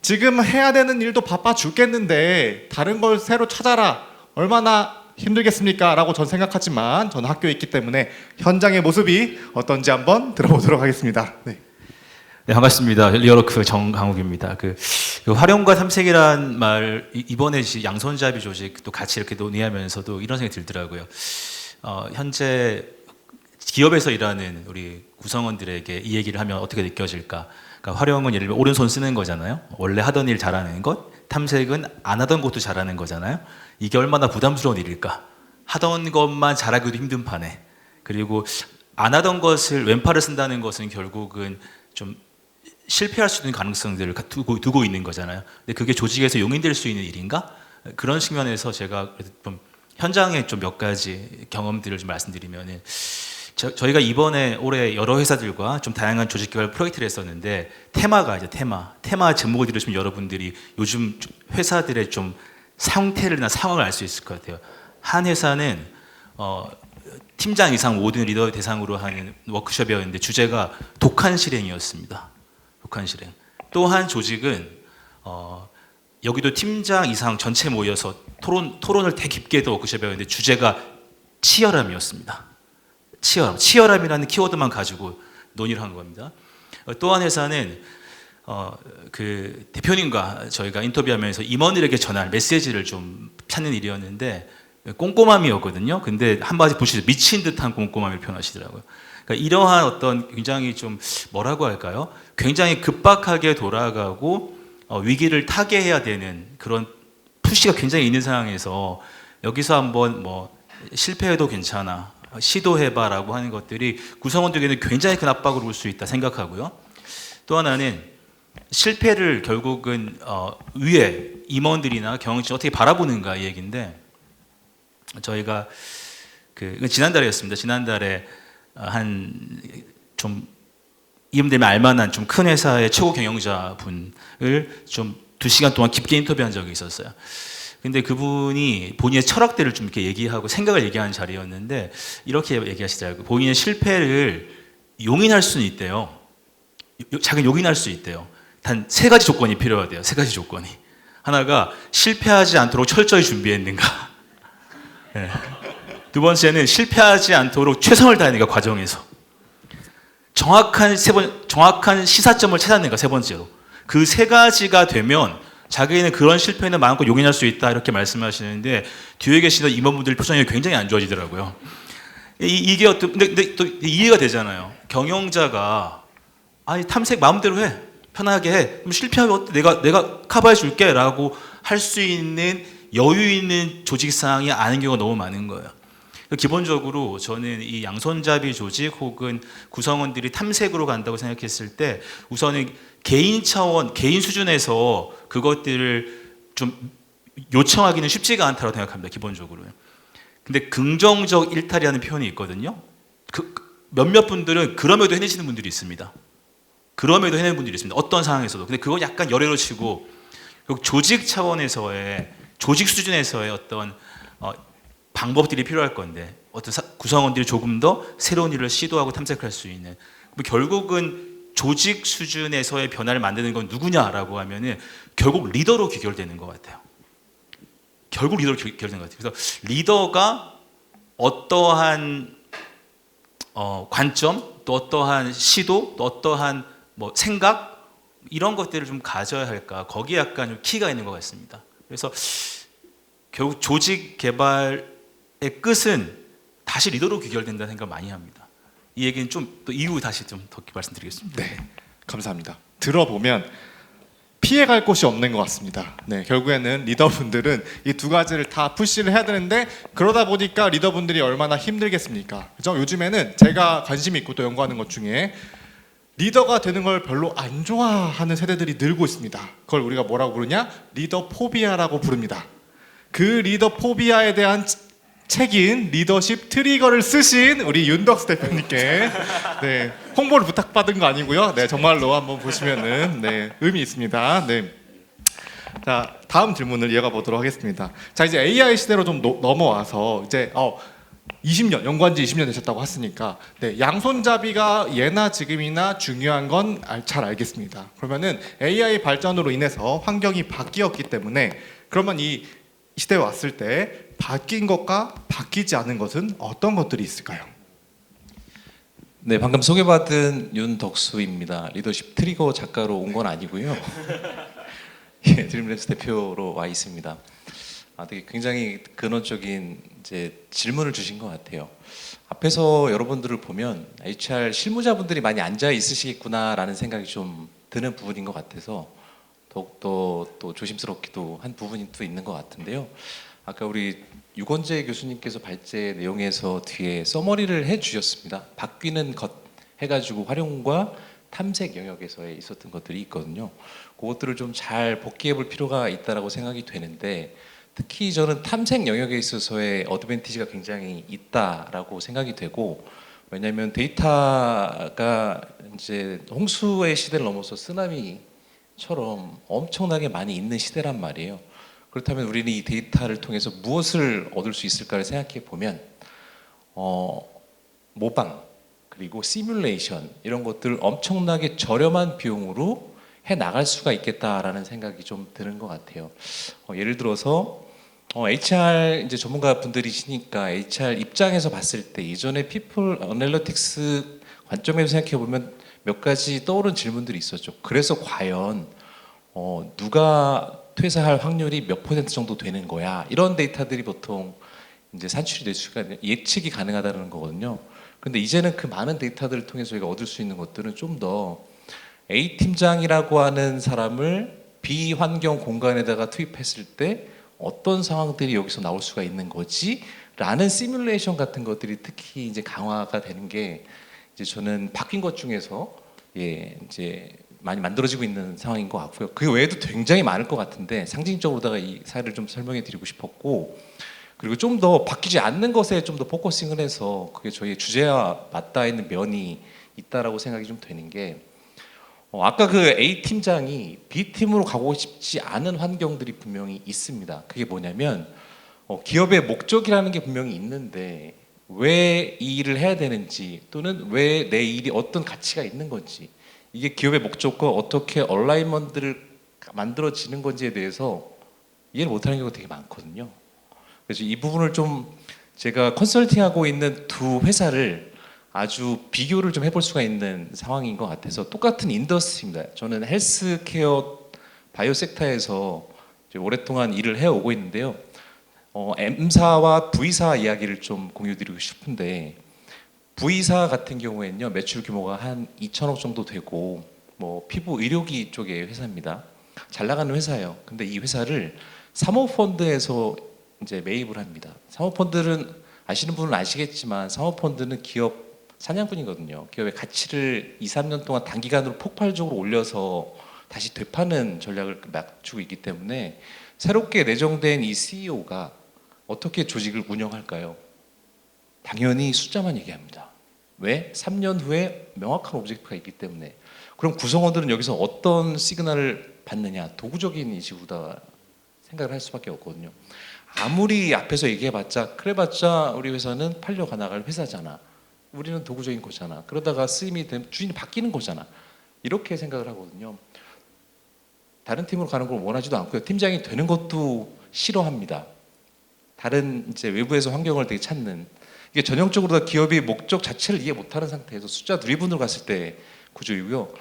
지금 해야 되는 일도 바빠 죽겠는데 다른 걸 새로 찾아라. 얼마나 힘들겠습니까? 라고 전 생각하지만 저는 학교에 있기 때문에 현장의 모습이 어떤지 한번 들어보도록 하겠습니다. 네, 반갑습니다. 리얼워크 정강욱입니다. 그 활용과 탐색이란 말 이번에 양손잡이 조직 또 같이 이렇게 논의하면서도 이런 생각이 들더라고요. 현재 기업에서 일하는 우리 구성원들에게 이 얘기를 하면 어떻게 느껴질까? 그러니까 활용은 예를 들면 오른손 쓰는 거잖아요. 원래 하던 일 잘하는 것, 탐색은 안 하던 것도 잘하는 거잖아요. 이게 얼마나 부담스러운 일일까? 하던 것만 잘하기도 힘든 판에, 그리고 안 하던 것을 왼팔을 쓴다는 것은 결국은 좀 실패할 수 있는 가능성들을 두고 있는 거잖아요. 근데 그게 조직에서 용인될 수 있는 일인가? 그런 측면에서 제가 좀 현장에 좀 몇 가지 경험들을 좀 말씀드리면은, 저희가 이번에 올해 여러 회사들과 좀 다양한 조직 개발 프로젝트를 했었는데, 테마가 이제 테마 제목을 들으시면 여러분들이 요즘 회사들의 좀 상태나 상황을 알 수 있을 것 같아요. 한 회사는 팀장 이상 모든 리더 대상으로 하는 워크숍이었는데 주제가 독한 실행이었습니다. 독한 실행. 또 한 조직은 여기도 팀장 이상 전체 모여서 토론을 되게 깊게 해도 워크숍이었는데 주제가 치열함이었습니다. 치열함이라는 키워드만 가지고 논의를 한 겁니다. 또 한 회사는 그 대표님과 저희가 인터뷰하면서 임원들에게 전할 메시지를 좀 찾는 일이었는데 꼼꼼함이었거든요. 근데 한마디 보시죠. 미친 듯한 꼼꼼함을 표현하시더라고요. 그러니까 이러한 어떤 굉장히 좀 뭐라고 할까요? 굉장히 급박하게 돌아가고 위기를 타개해야 되는 그런 푸시가 굉장히 있는 상황에서 여기서 한번 뭐 실패해도 괜찮아, 시도해봐라고 하는 것들이 구성원들에게는 굉장히 큰 압박으로 올 수 있다 생각하고요. 또 하나는 실패를 결국은 위에 임원들이나 경영진 어떻게 바라보는가 이 얘기인데, 저희가 지난달이었습니다. 지난달에 한 좀 이름되면 알만한 좀 큰 회사의 최고 경영자 분을 좀 2시간 동안 깊게 인터뷰한 적이 있었어요. 근데 그분이 본인의 철학들을 좀 이렇게 얘기하고 생각을 얘기하는 자리였는데 이렇게 얘기하시더라고요. 본인의 실패를 용인할 수는 있대요. 자기는 용인할 수 있대요. 단 3가지 조건이 필요하대요. 3가지 조건이. 하나가 실패하지 않도록 철저히 준비했는가. 네. 두 번째는 실패하지 않도록 최선을 다했는가, 과정에서. 정확한 시사점을 찾았는가, 3번째로. 그 3가지가 되면 자기는 그런 실패는 마음껏 용인할 수 있다 이렇게 말씀하시는데 뒤에 계시는 임원분들 표정이 굉장히 안 좋아지더라고요. 이게 근데 또 이해가 되잖아요. 경영자가 아니 탐색 마음대로 해, 편하게 해. 그럼 실패하면 어때? 내가 커버해 줄게라고 할 수 있는 여유 있는 조직 상황이 아닌 경우가 너무 많은 거예요. 기본적으로 저는 이 양손잡이 조직 혹은 구성원들이 탐색으로 간다고 생각했을 때 우선은 개인 차원, 개인 수준에서 그것들을 좀 요청하기는 쉽지가 않다고 생각합니다. 기본적으로요. 근데 긍정적 일탈이라는 표현이 있거든요. 몇몇 분들은 그럼에도 해내시는 분들이 있습니다. 그럼에도 해내는 분들이 있습니다. 어떤 상황에서도. 근데 그거 약간 열애로 치고 조직 차원에서의, 조직 수준에서의 어떤 방법들이 필요할 건데 어떤 구성원들이 조금 더 새로운 일을 시도하고 탐색할 수 있는, 결국은 조직 수준에서의 변화를 만드는 건 누구냐라고 하면은 결국 리더로 귀결되는 것 같아요. 결국 리더로 귀결되는 것 같아요. 그래서 리더가 어떠한 관점, 또 어떠한 시도, 또 어떠한 뭐 생각 이런 것들을 좀 가져야 할까, 거기에 약간 좀 키가 있는 것 같습니다. 그래서 결국 조직 개발의 끝은 다시 리더로 귀결된다는 생각을 많이 합니다. 이 얘기는 좀 또 이후 다시 좀 더 말씀드리겠습니다. 네, 감사합니다. 들어보면 피해갈 곳이 없는 것 같습니다. 네, 결국에는 리더분들은 이 2가지를 다 푸시를 해야 되는데 그러다 보니까 리더분들이 얼마나 힘들겠습니까? 그죠? 요즘에는 제가 관심 있고 또 연구하는 것 중에 리더가 되는 걸 별로 안 좋아하는 세대들이 늘고 있습니다. 그걸 우리가 뭐라고 부르냐? 리더 포비아라고 부릅니다. 그 리더 포비아에 대한 책인 리더십 트리거를 쓰신 우리 윤덕수 대표님께 네, 홍보를 부탁받은 거 아니고요. 네, 정말로 한번 보시면은 네, 의미 있습니다. 네. 자, 다음 질문을 이어가 보도록 하겠습니다. 자, 이제 AI 시대로 좀 넘어와서 이제 20년, 연구한 지 20년 되셨다고 했으니까 네, 양손잡이가 예나 지금이나 중요한 건 잘 알겠습니다. 그러면은 AI 발전으로 인해서 환경이 바뀌었기 때문에 그러면 이 시대에 왔을 때 바뀐 것과 바뀌지 않은 것은 어떤 것들이 있을까요? 네, 방금 소개받은 윤덕수입니다. 리더십 트리거 작가로 온 건 아니고요. 예, 드림랩스 대표로 와 있습니다. 되게 굉장히 근원적인 이제 질문을 주신 것 같아요. 앞에서 여러분들을 보면 HR 실무자분들이 많이 앉아 있으시겠구나라는 생각이 좀 드는 부분인 것 같아서 더욱더 또 조심스럽기도 한 부분이 또 있는 것 같은데요. 아까 우리 유건재 교수님께서 발제 내용에서 뒤에 서머리를 해주셨습니다. 바뀌는 것 해가지고 활용과 탐색 영역에서에 있었던 것들이 있거든요. 그것들을 좀 잘 복기해 볼 필요가 있다라고 생각이 되는데, 특히 저는 탐색 영역에 있어서의 어드밴티지가 굉장히 있다라고 생각이 되고, 왜냐하면 데이터가 이제 홍수의 시대를 넘어서 쓰나미처럼 엄청나게 많이 있는 시대란 말이에요. 그렇다면 우리는 이 데이터를 통해서 무엇을 얻을 수 있을까를 생각해 보면 모방 그리고 시뮬레이션 이런 것들을 엄청나게 저렴한 비용으로 해 나갈 수가 있겠다라는 생각이 좀 드는 것 같아요. 예를 들어서 HR 이제 전문가 분들이시니까 HR 입장에서 봤을 때 이전에 피플 어널리틱스 관점에서 생각해 보면 몇 가지 떠오른 질문들이 있었죠. 그래서 과연 누가 퇴사할 확률이 몇 퍼센트 정도 되는 거야? 이런 데이터들이 보통 이제 산출이 될 수가 예측이 가능하다는 거거든요. 근데 이제는 그 많은 데이터들을 통해서 저희가 얻을 수 있는 것들은 좀 더 A 팀장이라고 하는 사람을 B 환경 공간에다가 투입했을 때 어떤 상황들이 여기서 나올 수가 있는 거지? 라는 시뮬레이션 같은 것들이 특히 이제 강화가 되는 게 이제 저는 바뀐 것 중에서 이제 많이 만들어지고 있는 상황인 것 같고요. 그 외에도 굉장히 많을 것 같은데 상징적으로다가 이 사례를 좀 설명해 드리고 싶었고, 그리고 좀 더 바뀌지 않는 것에 좀 더 포커싱을 해서 그게 저희 주제와 맞닿아 있는 면이 있다라고 생각이 좀 되는 게, 아까 그 A 팀장이 B 팀으로 가고 싶지 않은 환경들이 분명히 있습니다. 그게 뭐냐면 기업의 목적이라는 게 분명히 있는데 왜 이 일을 해야 되는지, 또는 왜 내 일이 어떤 가치가 있는 건지, 이게 기업의 목적과 어떻게 얼라이먼트를 만들어지는 건지에 대해서 이해를 못하는 경우가 되게 많거든요. 그래서 이 부분을 좀 제가 컨설팅하고 있는 두 회사를 아주 비교를 좀 해볼 수가 있는 상황인 것 같아서, 똑같은 인더스트리입니다. 저는 헬스케어 바이오 섹터에서 오랫동안 일을 해오고 있는데요. M사와 V사 이야기를 좀 공유드리고 싶은데, V사 같은 경우에는요, 매출 규모가 한 2천억 정도 되고, 뭐 피부 의료기 쪽의 회사입니다. 잘 나가는 회사예요. 근데 이 회사를 사모펀드에서 이제 매입을 합니다. 사모펀드는 아시는 분은 아시겠지만, 사모펀드는 기업 사냥꾼이거든요. 기업의 가치를 2, 3년 동안 단기간으로 폭발적으로 올려서 다시 되파는 전략을 맞추고 있기 때문에, 새롭게 내정된 이 CEO가 어떻게 조직을 운영할까요? 당연히 숫자만 얘기합니다. 왜? 3년 후에 명확한 오브젝트가 있기 때문에. 그럼 구성원들은 여기서 어떤 시그널을 받느냐? 도구적인 이식으로다 생각을 할 수밖에 없거든요. 아무리 앞에서 얘기해봤자, 그래봤자 우리 회사는 팔려가 나갈 회사잖아, 우리는 도구적인 거잖아, 그러다가 쓰임이 되면 주인이 바뀌는 거잖아, 이렇게 생각을 하거든요. 다른 팀으로 가는 걸 원하지도 않고요. 팀장이 되는 것도 싫어합니다. 다른 이제 외부에서 환경을 되게 찾는, 이게 전형적으로 다 기업이 목적 자체를 이해 못하는 상태에서 숫자 드리븐으로 갔을 때 구조이고요.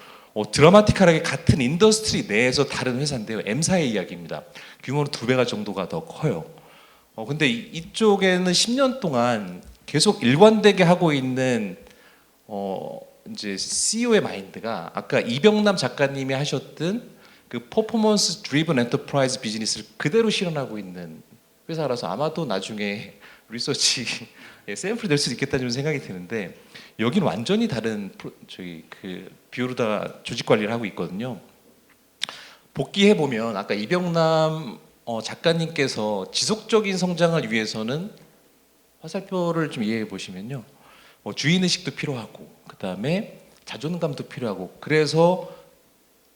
드라마틱하게 같은 인더스트리 내에서 다른 회사인데요. M사의 이야기입니다. 규모는 2배가 정도가 더 커요. 근데 이쪽에는 10년 동안 계속 일관되게 하고 있는 이제 CEO의 마인드가 아까 이병남 작가님이 하셨던 그 퍼포먼스 드리븐 엔터프라이즈 비즈니스를 그대로 실현하고 있는 회사라서 아마도 나중에 리서치 샘플이 될 수도 있겠다는 생각이 드는데, 여기는 완전히 다른 저희 그 비율로다가 조직 관리를 하고 있거든요. 복귀해 보면 아까 이병남 작가님께서 지속적인 성장을 위해서는 화살표를 좀 이해해 보시면요, 주인 의식도 필요하고, 그 다음에 자존감도 필요하고, 그래서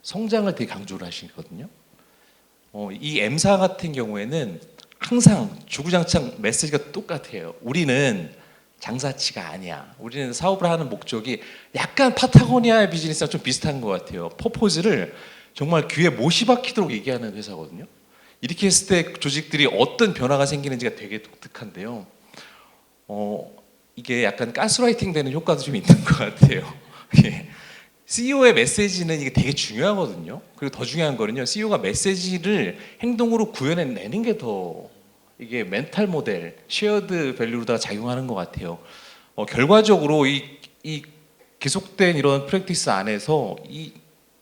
성장을 되게 강조를 하시거든요. 이 M사 같은 경우에는 항상 주구장창 메시지가 똑같아요. 우리는 장사치가 아니야. 우리는 사업을 하는 목적이 약간 파타고니아 비즈니스랑 좀 비슷한 것 같아요. 퍼포즈를 정말 귀에 못이 박히도록 얘기하는 회사거든요. 이렇게 했을 때 조직들이 어떤 변화가 생기는지가 되게 독특한데요. 이게 약간 가스라이팅 되는 효과도 좀 있는 것 같아요. CEO의 메시지는 이게 되게 중요하거든요. 그리고 더 중요한 거는요, CEO가 메시지를 행동으로 구현해내는 게 더 이게 멘탈 모델, 쉐어드 밸류로다가 작용하는 것 같아요. 결과적으로 이 계속된 이런 프랙티스 안에서 이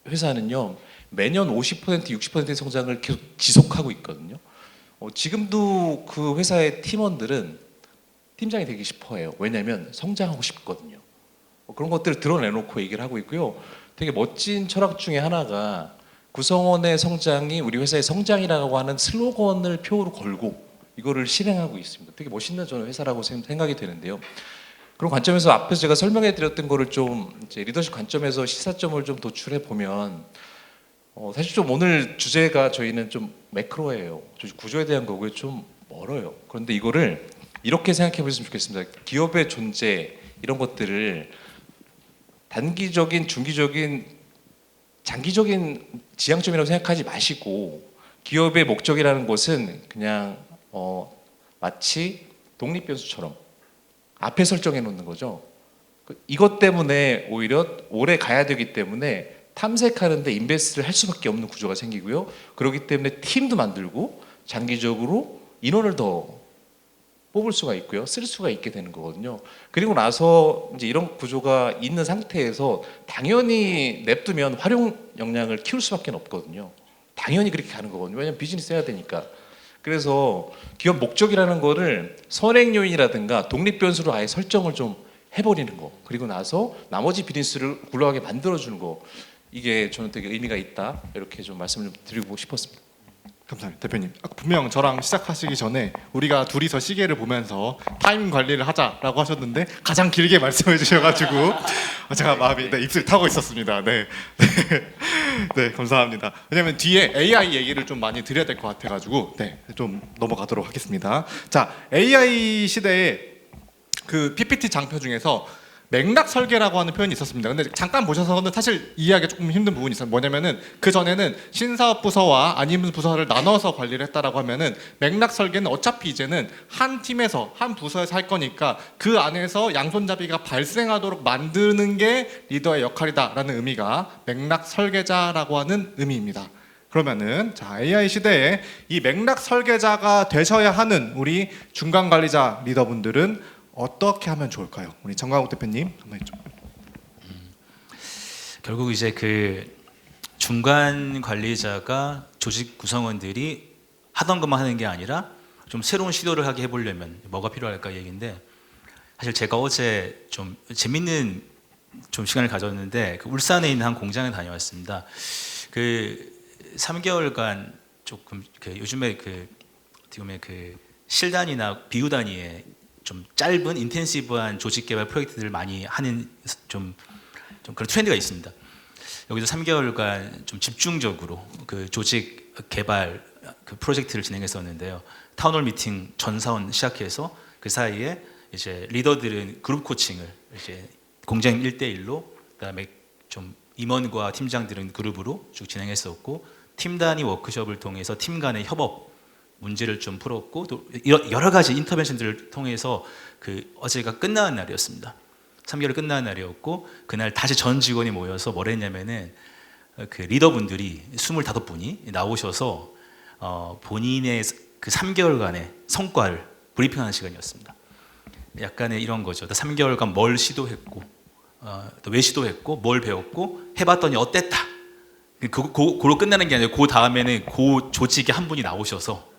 회사는요 매년 50% 60%의 성장을 계속 지속하고 있거든요. 지금도 그 회사의 팀원들은 팀장이 되기 싶어해요. 왜냐하면 성장하고 싶거든요. 그런 것들을 드러내놓고 얘기를 하고 있고요. 되게 멋진 철학 중에 하나가 구성원의 성장이 우리 회사의 성장이라고 하는 슬로건을 표로 걸고 이거를 실행하고 있습니다. 되게 멋있는 저는 회사라고 생각이 되는데요. 그런 관점에서 앞에서 제가 설명해 드렸던 거를 좀 이제 리더십 관점에서 시사점을 좀 도출해 보면 사실 좀 오늘 주제가 저희는 좀 매크로예요. 구조에 대한 거고요. 좀 멀어요. 그런데 이거를 이렇게 생각해 보셨으면 좋겠습니다. 기업의 존재 이런 것들을 단기적인, 중기적인, 장기적인 지향점이라고 생각하지 마시고 기업의 목적이라는 것은 그냥 마치 독립변수처럼 앞에 설정해 놓는 거죠. 이것 때문에 오히려 오래 가야 되기 때문에 탐색하는데 인베스트를 할 수밖에 없는 구조가 생기고요. 그렇기 때문에 팀도 만들고 장기적으로 인원을 더 뽑을 수가 있고요. 쓸 수가 있게 되는 거거든요. 그리고 나서 이제 이런 구조가 있는 상태에서 당연히 냅두면 활용 역량을 키울 수밖에 없거든요. 당연히 그렇게 가는 거거든요. 왜냐하면 비즈니스 해야 되니까. 그래서 기업 목적이라는 거를 선행 요인이라든가 독립 변수로 아예 설정을 좀 해버리는 거. 그리고 나서 나머지 비즈니스를 굴러가게 만들어주는 거. 이게 저는 되게 의미가 있다. 이렇게 좀 말씀을 좀 드리고 싶었습니다. 감사합니다. 대표님. 분명 저랑 시작하시기 전에 우리가 둘이서 시계를 보면서 타임 관리를 하자라고 하셨는데 가장 길게 말씀해 주셔가지고 제가 마음이 입술 타고 있었습니다. 네. 네, 감사합니다. 왜냐하면 뒤에 AI 얘기를 좀 많이 드려야 될 것 같아가지고 좀 넘어가도록 하겠습니다. 자, AI 시대에 그 PPT 장표 중에서 맥락 설계라고 하는 표현이 있었습니다. 근데 잠깐 보셔서는 사실 이해하기 조금 힘든 부분이 있어요. 뭐냐면은 그 전에는 신사업 부서와 아니면 부서를 나눠서 관리를 했다라고 하면은 맥락 설계는 어차피 이제는 한 팀에서 한 부서에서 할 거니까 그 안에서 양손잡이가 발생하도록 만드는 게 리더의 역할이다라는 의미가 맥락 설계자라고 하는 의미입니다. 그러면은 자, AI 시대에 이 맥락 설계자가 되셔야 하는 우리 중간 관리자 리더분들은 어떻게 하면 좋을까요? 우리 정강욱 대표님 한번 좀. 결국 이제 그 중간 관리자가 조직 구성원들이 하던 것만 하는 게 아니라 좀 새로운 시도를 하게 해보려면 뭐가 필요할까 얘기인데, 사실 제가 어제 좀 재밌는 좀 시간을 가졌는데 그 울산에 있는 한 공장에 다녀왔습니다. 그 3개월간 조금 그 요즘에 그 어떻게 보면 그 실단위나 비유 단위에 좀 짧은 인텐시브한 조직 개발 프로젝트들을 많이 하는 좀 그런 트렌드가 있습니다. 여기서 3개월간 좀 집중적으로 그 조직 개발 그 프로젝트를 진행했었는데요. 타운홀 미팅 전사원 시작해서 그 사이에 이제 리더들은 그룹 코칭을 이제 공장님 1대1로, 그다음에 좀 임원과 팀장들은 그룹으로 쭉 진행했었고, 팀 단위 워크숍을 통해서 팀 간의 협업 문제를 좀 풀었고, 또 여러 가지 인터벤션들을 통해서 그 어제가 끝나는 날이었습니다. 3개월 끝나는 날이었고, 그날 다시 전 직원이 모여서 뭘 했냐면은 그 리더분들이 25분이 나오셔서 본인의 그 3개월간의 성과를 브리핑하는 시간이었습니다. 약간의 이런 거죠. 3개월간 뭘 시도했고, 또 왜 시도했고, 뭘 배웠고, 해봤더니 어땠다. 그로 끝나는 게 아니라 그 다음에는 그 조직에 한 분이 나오셔서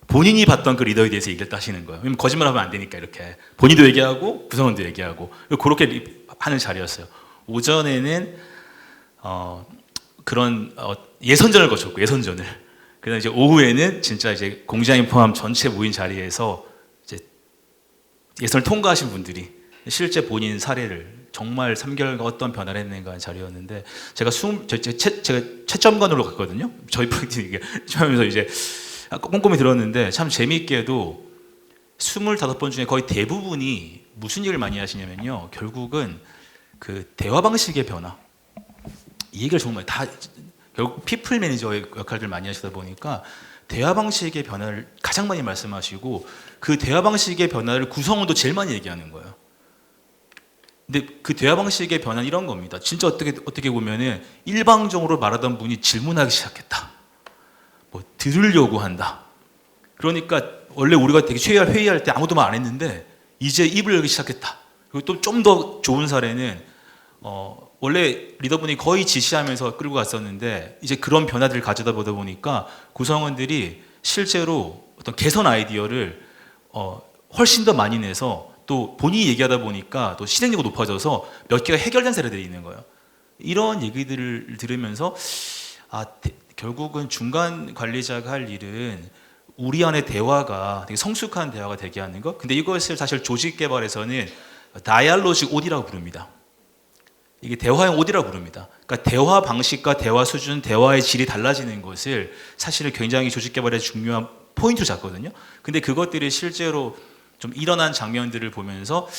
본인이 봤던 그 리더에 대해서 얘기를 하시는 거예요. 왜냐면 거짓말하면 안 되니까 이렇게 본인도 얘기하고 구성원도 얘기하고 그렇게 하는 자리였어요. 오전에는 그런 예선전을 거쳤고 예선전을. 그다음 이제 오후에는 진짜 이제 공장인 포함 전체 모인 자리에서 이제 예선을 통과하신 분들이 실제 본인 사례를 정말 3개월간 어떤 변화를 했는가 하는 자리였는데, 제가 채점관으로 갔거든요. 저희 프로젝트 이게 처음에서 이제 꼼꼼히 들었는데 참 재미있게도 25번 중에 거의 대부분이 무슨 일을 많이 하시냐면요, 결국은 그 대화 방식의 변화, 이 얘기를 정말 다 결국 피플 매니저의 역할을 많이 하시다 보니까 대화 방식의 변화를 가장 많이 말씀하시고, 그 대화 방식의 변화를 구성원도 제일 많이 얘기하는 거예요. 근데 그 대화 방식의 변화는 이런 겁니다. 진짜 어떻게 보면은 일방적으로 말하던 분이 질문하기 시작했다. 뭐 들으려고 한다. 그러니까 원래 우리가 되게 회의할 때 아무도 말 안 했는데 이제 입을 열기 시작했다. 그리고 또 좀 더 좋은 사례는 원래 리더분이 거의 지시하면서 끌고 갔었는데 이제 그런 변화들을 가져다 보다 보니까 구성원들이 실제로 어떤 개선 아이디어를 훨씬 더 많이 내서 또 본인이 얘기하다 보니까 또 실행력이 높아져서 몇 개가 해결된 사례들이 있는 거예요. 이런 얘기들을 들으면서 결국은 중간 관리자가 할 일은 우리 안의 대화가 되게 성숙한 대화가 되게 하는 것. 근데 이것을 사실 조직 개발에서는 다이알로직 OD라고 부릅니다. 이게 대화형 OD라고 부릅니다. 그러니까 대화 방식과 대화 수준, 대화의 질이 달라지는 것을 사실은 굉장히 조직 개발의 중요한 포인트로 잡거든요. 근데 그것들이 실제로 좀 일어난 장면들을 보면서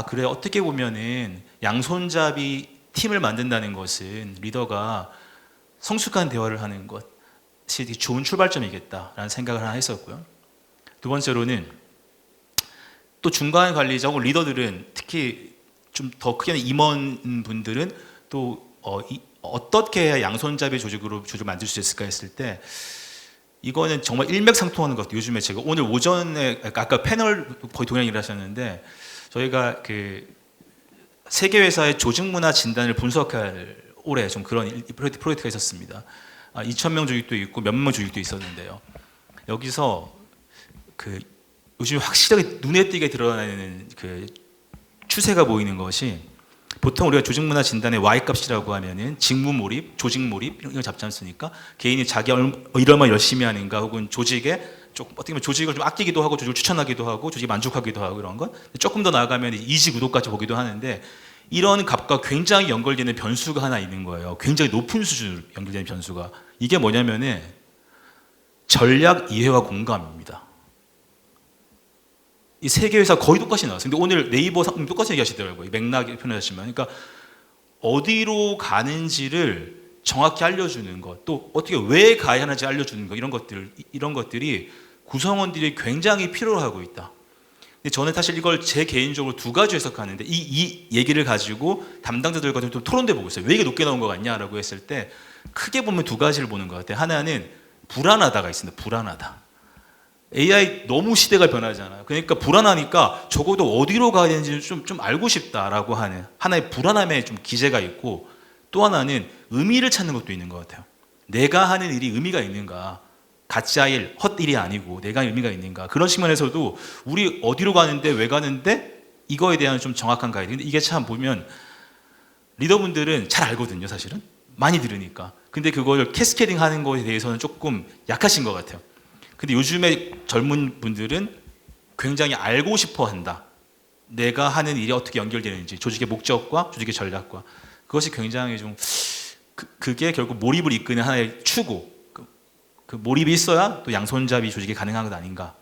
그래, 어떻게 보면은 양손잡이 팀을 만든다는 것은 리더가 성숙한 대화를 하는 것이 되게 좋은 출발점이겠다라는 생각을 하나 했었고요. 두 번째로는 또 중간 관리자 혹은 리더들은 특히 좀 더 크게는 임원분들은 또 어떻게 해야 양손잡이 조직을 만들 수 있을까 했을 때 이거는 정말 일맥상통하는 것 같아요. 요즘에 제가 오늘 오전에 아까 패널 거의 동행을 하셨는데 저희가 그 세계 회사의 조직 문화 진단을 분석할 올해 좀 그런 프로젝트가 있었습니다. 2,000명 조직도 있고 몇만 명 조직도 있었는데요. 여기서 그 요즘 확실하게 눈에 띄게 드러나는 그 추세가 보이는 것이 보통 우리가 조직 문화 진단의 Y값이라고 하면은 직무 몰입, 조직 몰입 이런 걸 잡지 않습니까? 개인이 자기 얼마나 열심히 하는가 혹은 조직에 어떻게 보면 조직을 좀 아끼기도 하고 조직을 추천하기도 하고 조직이 만족하기도 하고 이런 것. 조금 더 나아가면 이직 의도까지 보기도 하는데 이런 값과 굉장히 연결되는 변수가 하나 있는 거예요. 굉장히 높은 수준으로 연결되는 변수가. 이게 뭐냐면은 전략 이해와 공감입니다. 이 세계 회사 거의 똑같이 나왔어요. 근데 오늘 네이버 상품 똑같이 얘기하시더라고요. 맥락 표현하시면. 그러니까 어디로 가는지를 정확히 알려주는 것, 또 어떻게 왜 가야 하는지 알려주는 것, 이런 것들이 구성원들이 굉장히 필요로 하고 있다. 근데 저는 사실 이걸 제 개인적으로 두 가지 해석하는데 이 얘기를 가지고 담당자들과 좀 토론돼 보고 있어요. 왜 이게 높게 나온 것 같냐라고 했을 때 크게 보면 두 가지를 보는 것 같아요. 하나는 불안하다가 있습니다. 불안하다. AI 너무 시대가 변하잖아요. 그러니까 불안하니까 적어도 어디로 가야 되는지 좀 알고 싶다라고 하는 하나의 불안함의 좀 기제가 있고 또 하나는 의미를 찾는 것도 있는 것 같아요. 내가 하는 일이 의미가 있는가? 가짜 일, 헛일이 아니고 내가 의미가 있는가? 그런 측면에서도 우리 어디로 가는데 왜 가는데 이거에 대한 좀 정확한 가이드. 근데 이게 참 보면 리더분들은 잘 알거든요, 사실은. 많이 들으니까. 근데 그걸 캐스케딩 하는 것에 대해서는 조금 약하신 것 같아요. 근데 요즘에 젊은 분들은 굉장히 알고 싶어 한다. 내가 하는 일이 어떻게 연결되는지, 조직의 목적과 조직의 전략과. 그것이 굉장히 좀, 그게 결국 몰입을 이끄는 하나의 추구. 그 몰입이 있어야 또 양손잡이 조직이 가능한 것 아닌가.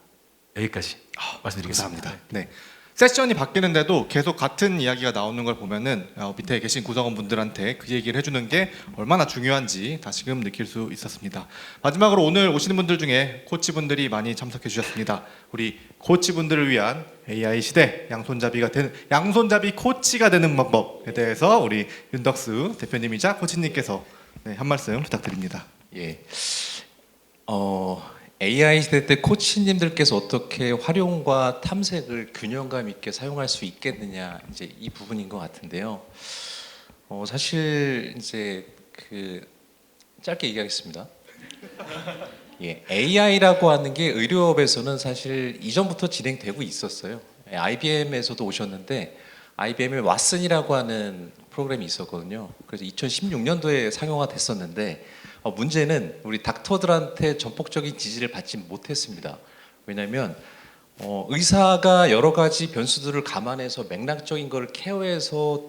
여기까지 말씀드리겠습니다. 감사합니다. 네. 세션이 바뀌는데도 계속 같은 이야기가 나오는 걸 보면은 밑에 계신 구성원분들한테 그 얘기를 해주는 게 얼마나 중요한지 다시금 느낄 수 있었습니다. 마지막으로 오늘 오시는 분들 중에 코치분들이 많이 참석해 주셨습니다. 우리 코치분들을 위한 AI 시대 양손잡이 코치가 되는 방법에 대해서 우리 윤덕수 대표님이자 코치님께서 한 말씀 부탁드립니다. 예. AI 시대 때 코치님들께서 어떻게 활용과 탐색을 균형감 있게 사용할 수 있겠느냐 이제 이 부분인 것 같은데요. 사실 이제 짧게 얘기하겠습니다. 예, AI라고 하는 게 의료업에서는 사실 이전부터 진행되고 있었어요. IBM에서도 오셨는데 IBM의 왓슨이라고 하는 프로그램이 있었거든요. 그래서 2016년도에 상용화됐었는데 문제는 우리 닥터들한테 전폭적인 지지를 받지 못했습니다. 왜냐하면 의사가 여러 가지 변수들을 감안해서 맥락적인 걸 케어해서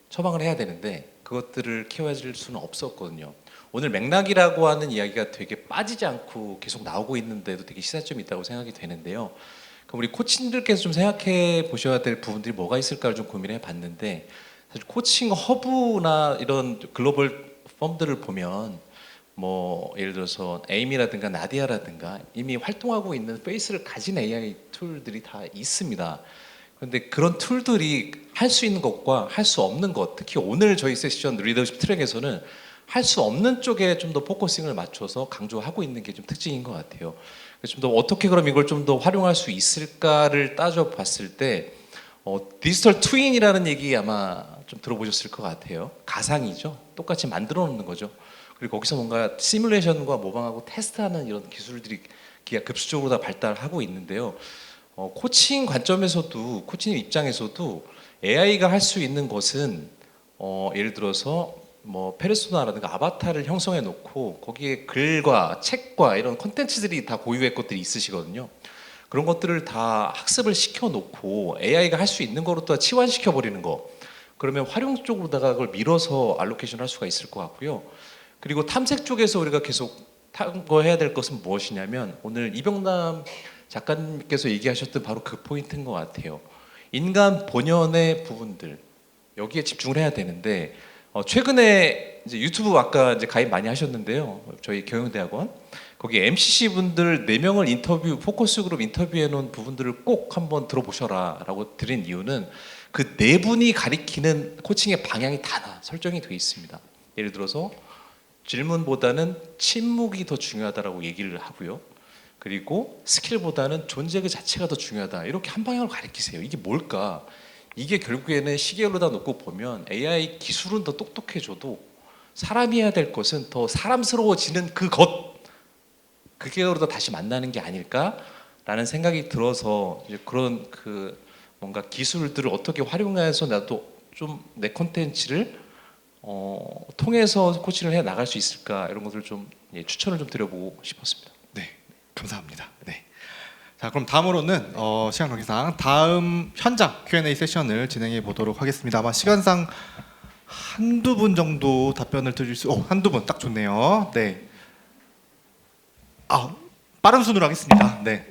처방을 해야 되는데 그것들을 케어해줄 수는 없었거든요. 오늘 맥락이라고 하는 이야기가 되게 빠지지 않고 계속 나오고 있는데도 되게 시사점이 있다고 생각이 되는데요. 그럼 우리 코치님들께서 좀 생각해 보셔야 될 부분들이 뭐가 있을까를 좀 고민해 봤는데 사실 코칭 허브나 이런 글로벌 펌들을 보면 예를 들어서 에이미라든가 나디아라든가 이미 활동하고 있는 페이스를 가진 AI 툴들이 다 있습니다. 그런데 그런 툴들이 할 수 있는 것과 할 수 없는 것, 특히 오늘 저희 세션 리더십 트랙에서는 할 수 없는 쪽에 좀 더 포커싱을 맞춰서 강조하고 있는 게 좀 특징인 것 같아요. 좀 더 어떻게 그럼 이걸 좀 더 활용할 수 있을까를 따져봤을 때 디지털 트윈이라는 얘기 아마 좀 들어보셨을 것 같아요. 가상이죠. 똑같이 만들어 놓는 거죠. 그리고 거기서 뭔가 시뮬레이션과 모방하고 테스트하는 이런 기술들이 급수적으로 다 발달하고 있는데요. 코칭 관점에서도 코칭 입장에서도 AI가 할 수 있는 것은 예를 들어서 뭐 페르소나라든가 아바타를 형성해 놓고 거기에 글과 책과 이런 컨텐츠들이 다 고유의 것들이 있으시거든요. 그런 것들을 다 학습을 시켜 놓고 AI가 할 수 있는 거로 또 치환시켜 버리는 거. 그러면 활용 쪽으로다가 그걸 밀어서 알로케이션 할 수가 있을 것 같고요. 그리고 탐색 쪽에서 우리가 계속 탐구해야 될 것은 무엇이냐면 오늘 이병남 작가님께서 얘기하셨던 바로 그 포인트인 것 같아요. 인간 본연의 부분들 여기에 집중을 해야 되는데 최근에 이제 유튜브 아까 이제 가입 많이 하셨는데요. 저희 경영대학원 거기 MCC 분들 4명을 인터뷰 포커스 그룹 인터뷰해 놓은 부분들을 꼭 한번 들어보셔라라고 드린 이유는 그 4분이 가리키는 코칭의 방향이 다 설정이 되어 있습니다. 예를 들어서 질문보다는 침묵이 더 중요하다라고 얘기를 하고요. 그리고 스킬보다는 존재 그 자체가 더 중요하다. 이렇게 한 방향을 가리키세요. 이게 뭘까? 이게 결국에는 시계로다 놓고 보면 AI 기술은 더 똑똑해져도 사람이 해야 될 것은 더 사람스러워지는 그게로다 다시 만나는 게 아닐까라는 생각이 들어서 이제 그런 그 뭔가 기술들을 어떻게 활용해서 나도 좀 내 콘텐츠를 통해서 코칭을 해 나갈 수 있을까 이런 것을 좀 추천을 좀 드려보고 싶었습니다. 네, 감사합니다. 네. 자, 그럼 다음으로는 시간 관계상 다음 현장 Q&A 세션을 진행해 보도록 하겠습니다. 아마 시간상 한두 분 정도 답변을 드릴 한두 분 딱 좋네요. 네. 빠른 순으로 하겠습니다. 네.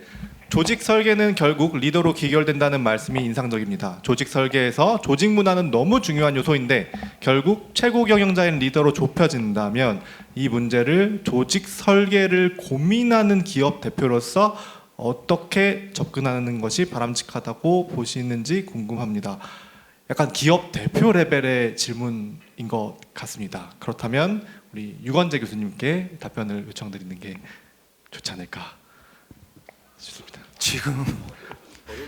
조직 설계는 결국 리더로 귀결된다는 말씀이 인상적입니다. 조직 설계에서 조직 문화는 너무 중요한 요소인데 결국 최고 경영자인 리더로 좁혀진다면 이 문제를 조직 설계를 고민하는 기업 대표로서 어떻게 접근하는 것이 바람직하다고 보시는지 궁금합니다. 약간 기업 대표 레벨의 질문인 것 같습니다. 그렇다면 우리 유건재 교수님께 답변을 요청드리는 게 좋지 않을까 싶습니다. 지금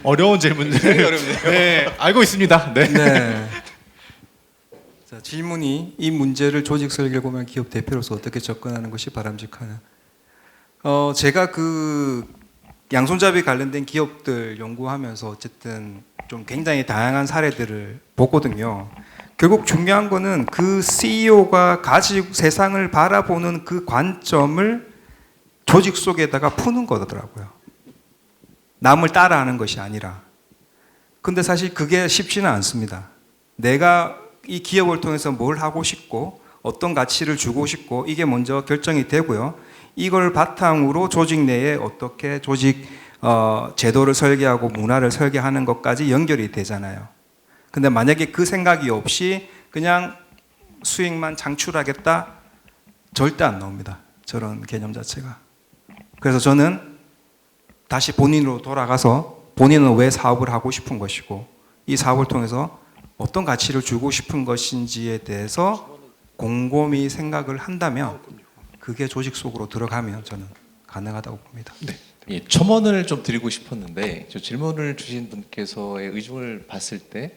어려운 질문들. 네, 알고 있습니다. 네. 네. 자, 질문이 이 문제를 조직 설계를 보면 기업 대표로서 어떻게 접근하는 것이 바람직하냐. 제가 그 양손잡이 관련된 기업들 연구하면서 어쨌든 좀 굉장히 다양한 사례들을 보거든요. 결국 중요한 거는 그 CEO가 가지고 세상을 바라보는 그 관점을 조직 속에다가 푸는 거더라고요. 남을 따라하는 것이 아니라. 근데 사실 그게 쉽지는 않습니다. 내가 이 기업을 통해서 뭘 하고 싶고 어떤 가치를 주고 싶고 이게 먼저 결정이 되고요. 이걸 바탕으로 조직 내에 어떻게 조직 제도를 설계하고 문화를 설계하는 것까지 연결이 되잖아요. 근데 만약에 그 생각이 없이 그냥 수익만 창출하겠다? 절대 안 나옵니다. 저런 개념 자체가. 그래서 저는 다시 본인으로 돌아가서 본인은 왜 사업을 하고 싶은 것이고 이 사업을 통해서 어떤 가치를 주고 싶은 것인지에 대해서 곰곰이 생각을 한다면 그게 조직 속으로 들어가면 저는 가능하다고 봅니다. 네. 예, 첨언을 좀 드리고 싶었는데 저 질문을 주신 분께서의 의중을 봤을 때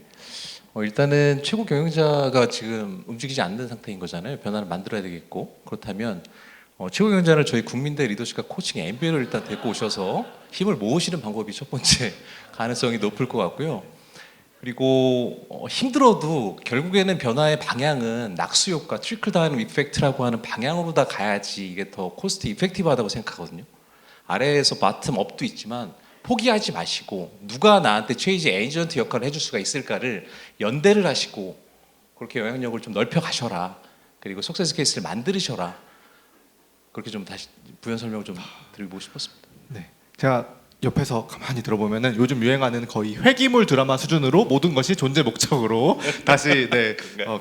일단은 최고 경영자가 지금 움직이지 않는 상태인 거잖아요. 변화를 만들어야 되겠고 그렇다면 최고 경영자를 저희 국민대 리더십과 코칭 MBA를 일단 데리고 오셔서 힘을 모으시는 방법이 첫 번째 가능성이 높을 것 같고요. 그리고 힘들어도 결국에는 변화의 방향은 낙수 효과, 트리클 다운 이펙트라고 하는 방향으로 다 가야지 이게 더 코스트 이펙티브하다고 생각하거든요. 아래에서 바텀 업도 있지만 포기하지 마시고 누가 나한테 체인지 에이전트 역할을 해줄 수가 있을까를 연대를 하시고 그렇게 영향력을 좀 넓혀 가셔라. 그리고 석세스 케이스를 만들으셔라. 그렇게 좀 다시 부연 설명을 좀 드리고 싶었습니다. 네. 제가 옆에서 가만히 들어보면은 요즘 유행하는 거의 회기물 드라마 수준으로 모든 것이 존재 목적으로 다시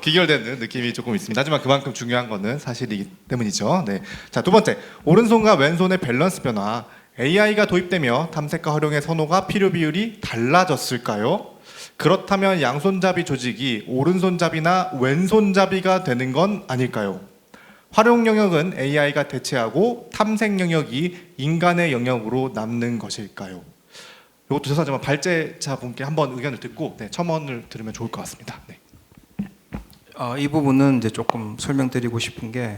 귀결되는 느낌이 조금 있습니다. 하지만 그만큼 중요한 거는 사실이기 때문이죠. 네. 자, 두 번째, 오른손과 왼손의 밸런스 변화. AI가 도입되며 탐색과 활용의 선호가 필요 비율이 달라졌을까요? 그렇다면 양손잡이 조직이 오른손잡이나 왼손잡이가 되는 건 아닐까요? 활용 영역은 AI가 대체하고 탐색 영역이 인간의 영역으로 남는 것일까요? 이것도 죄송하지만 발제자분께 한번 의견을 듣고 첨언을 들으면 좋을 것 같습니다. 네. 이 부분은 이제 조금 설명드리고 싶은 게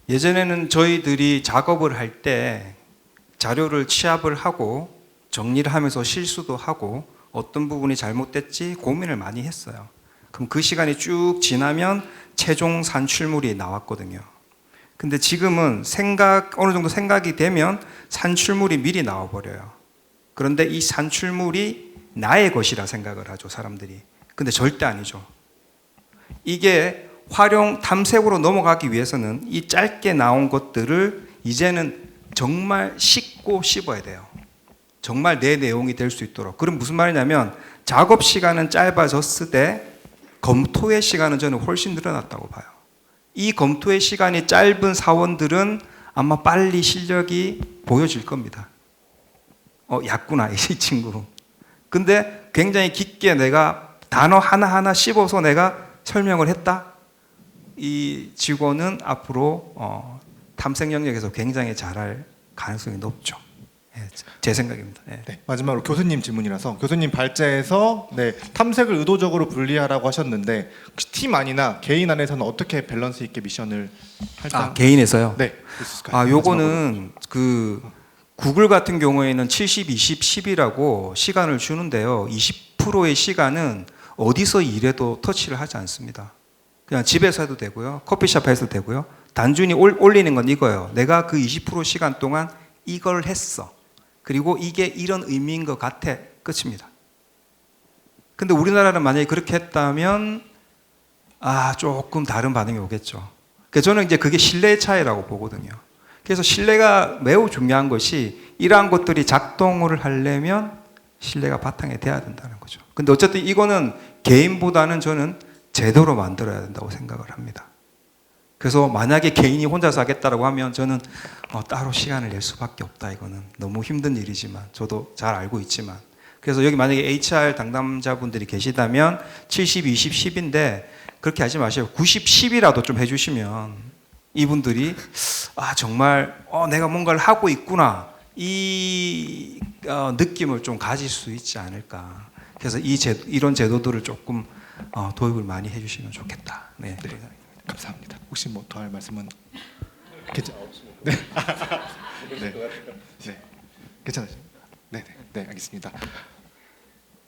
예전에는 저희들이 작업을 할 때 자료를 취합을 하고 정리를 하면서 실수도 하고 어떤 부분이 잘못됐지 고민을 많이 했어요. 그럼 그 시간이 쭉 지나면 최종 산출물이 나왔거든요. 근데 지금은 어느 정도 생각이 되면 산출물이 미리 나와버려요. 그런데 이 산출물이 나의 것이라 생각을 하죠, 사람들이. 근데 절대 아니죠. 이게 활용 탐색으로 넘어가기 위해서는 이 짧게 나온 것들을 이제는 정말 씻고 씹어야 돼요. 정말 내 내용이 될 수 있도록. 그럼 무슨 말이냐면 작업 시간은 짧아졌으되 검토의 시간은 저는 훨씬 늘어났다고 봐요. 이 검토의 시간이 짧은 사원들은 아마 빨리 실력이 보여질 겁니다. 얕구나 이 친구. 근데 굉장히 깊게 내가 단어 하나하나 씹어서 내가 설명을 했다. 이 직원은 앞으로 탐색 영역에서 굉장히 잘할 가능성이 높죠. 제 생각입니다. 네, 마지막으로 교수님 질문이라서 교수님 발제에서 탐색을 의도적으로 분리하라고 하셨는데 혹시 팀 안이나 개인 안에서는 어떻게 밸런스 있게 미션을 할까? 개인에서요? 네, 있을까요? 요거는 그 구글 같은 경우에는 70, 20, 10이라고 시간을 주는데요. 20%의 시간은 어디서 일해도 터치를 하지 않습니다. 그냥 집에서 해도 되고요. 커피숍에서 해도 되고요. 단순히 올리는 건 이거예요. 내가 그 20% 시간 동안 이걸 했어. 그리고 이게 이런 의미인 것 같아. 끝입니다. 근데 우리나라는 만약에 그렇게 했다면 조금 다른 반응이 오겠죠. 그래서 저는 이제 그게 신뢰의 차이라고 보거든요. 그래서 신뢰가 매우 중요한 것이 이러한 것들이 작동을 하려면 신뢰가 바탕에 돼야 된다는 거죠. 근데 어쨌든 이거는 개인보다는 저는 제도로 만들어야 된다고 생각을 합니다. 그래서 만약에 개인이 혼자서 하겠다라고 하면 저는 따로 시간을 낼 수밖에 없다. 이거는 너무 힘든 일이지만 저도 잘 알고 있지만 그래서 여기 만약에 HR 담당자분들이 계시다면 70, 20, 10인데 그렇게 하지 마시고 90, 10이라도 좀 해주시면 이분들이 정말 내가 뭔가를 하고 있구나 이 느낌을 좀 가질 수 있지 않을까. 그래서 이런 제도들을 조금 도입을 많이 해주시면 좋겠다. 네. 감사합니다. 혹시 뭐 더 할 말씀은 네. 네. 괜찮으십니까? 네, 알겠습니다.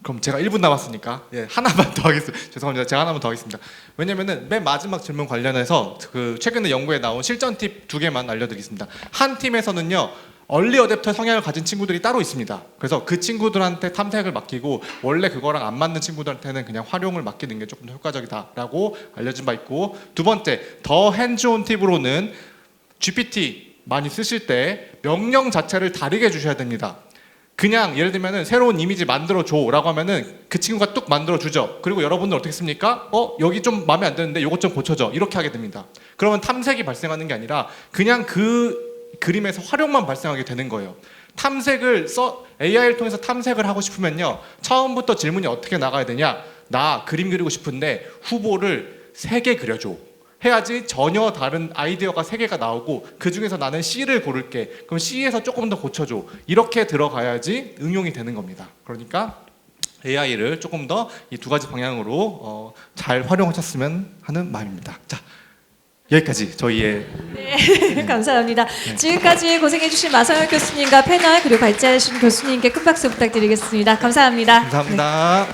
그럼 제가 1분 남았으니까 하나만 더 하겠습니다. 죄송합니다. 제가 하나만 더 하겠습니다. 왜냐면은 맨 마지막 질문 관련해서 그 최근에 연구에 나온 실전 팁 2개만 알려드리겠습니다. 한 팀에서는요. 얼리 어댑터 성향을 가진 친구들이 따로 있습니다. 그래서 그 친구들한테 탐색을 맡기고 원래 그거랑 안 맞는 친구들한테는 그냥 활용을 맡기는 게 조금 더 효과적이다라고 알려진 바 있고, 두 번째 더 핸즈온 팁으로는 GPT 많이 쓰실 때 명령 자체를 다르게 주셔야 됩니다. 그냥 예를 들면은 새로운 이미지 만들어줘라고 하면은 그 친구가 뚝 만들어주죠. 그리고 여러분들 어떻게 씁니까? 여기 좀 마음에 안 드는데 요것 좀 고쳐줘. 이렇게 하게 됩니다. 그러면 탐색이 발생하는 게 아니라 그냥 그 그림에서 활용만 발생하게 되는 거예요. AI를 통해서 탐색을 하고 싶으면요, 처음부터 질문이 어떻게 나가야 되냐? 나 그림 그리고 싶은데 후보를 3개 그려줘 해야지 전혀 다른 아이디어가 3개가 나오고 그 중에서 나는 C를 고를게. 그럼 C에서 조금 더 고쳐줘. 이렇게 들어가야지 응용이 되는 겁니다. 그러니까 AI를 조금 더 이 2가지 방향으로 잘 활용하셨으면 하는 마음입니다. 자, 여기까지 저희의 감사합니다. 지금까지 고생해주신 마성혁 교수님과 패널 그리고 발제하신 교수님께 큰 박수 부탁드리겠습니다. 감사합니다. 감사합니다.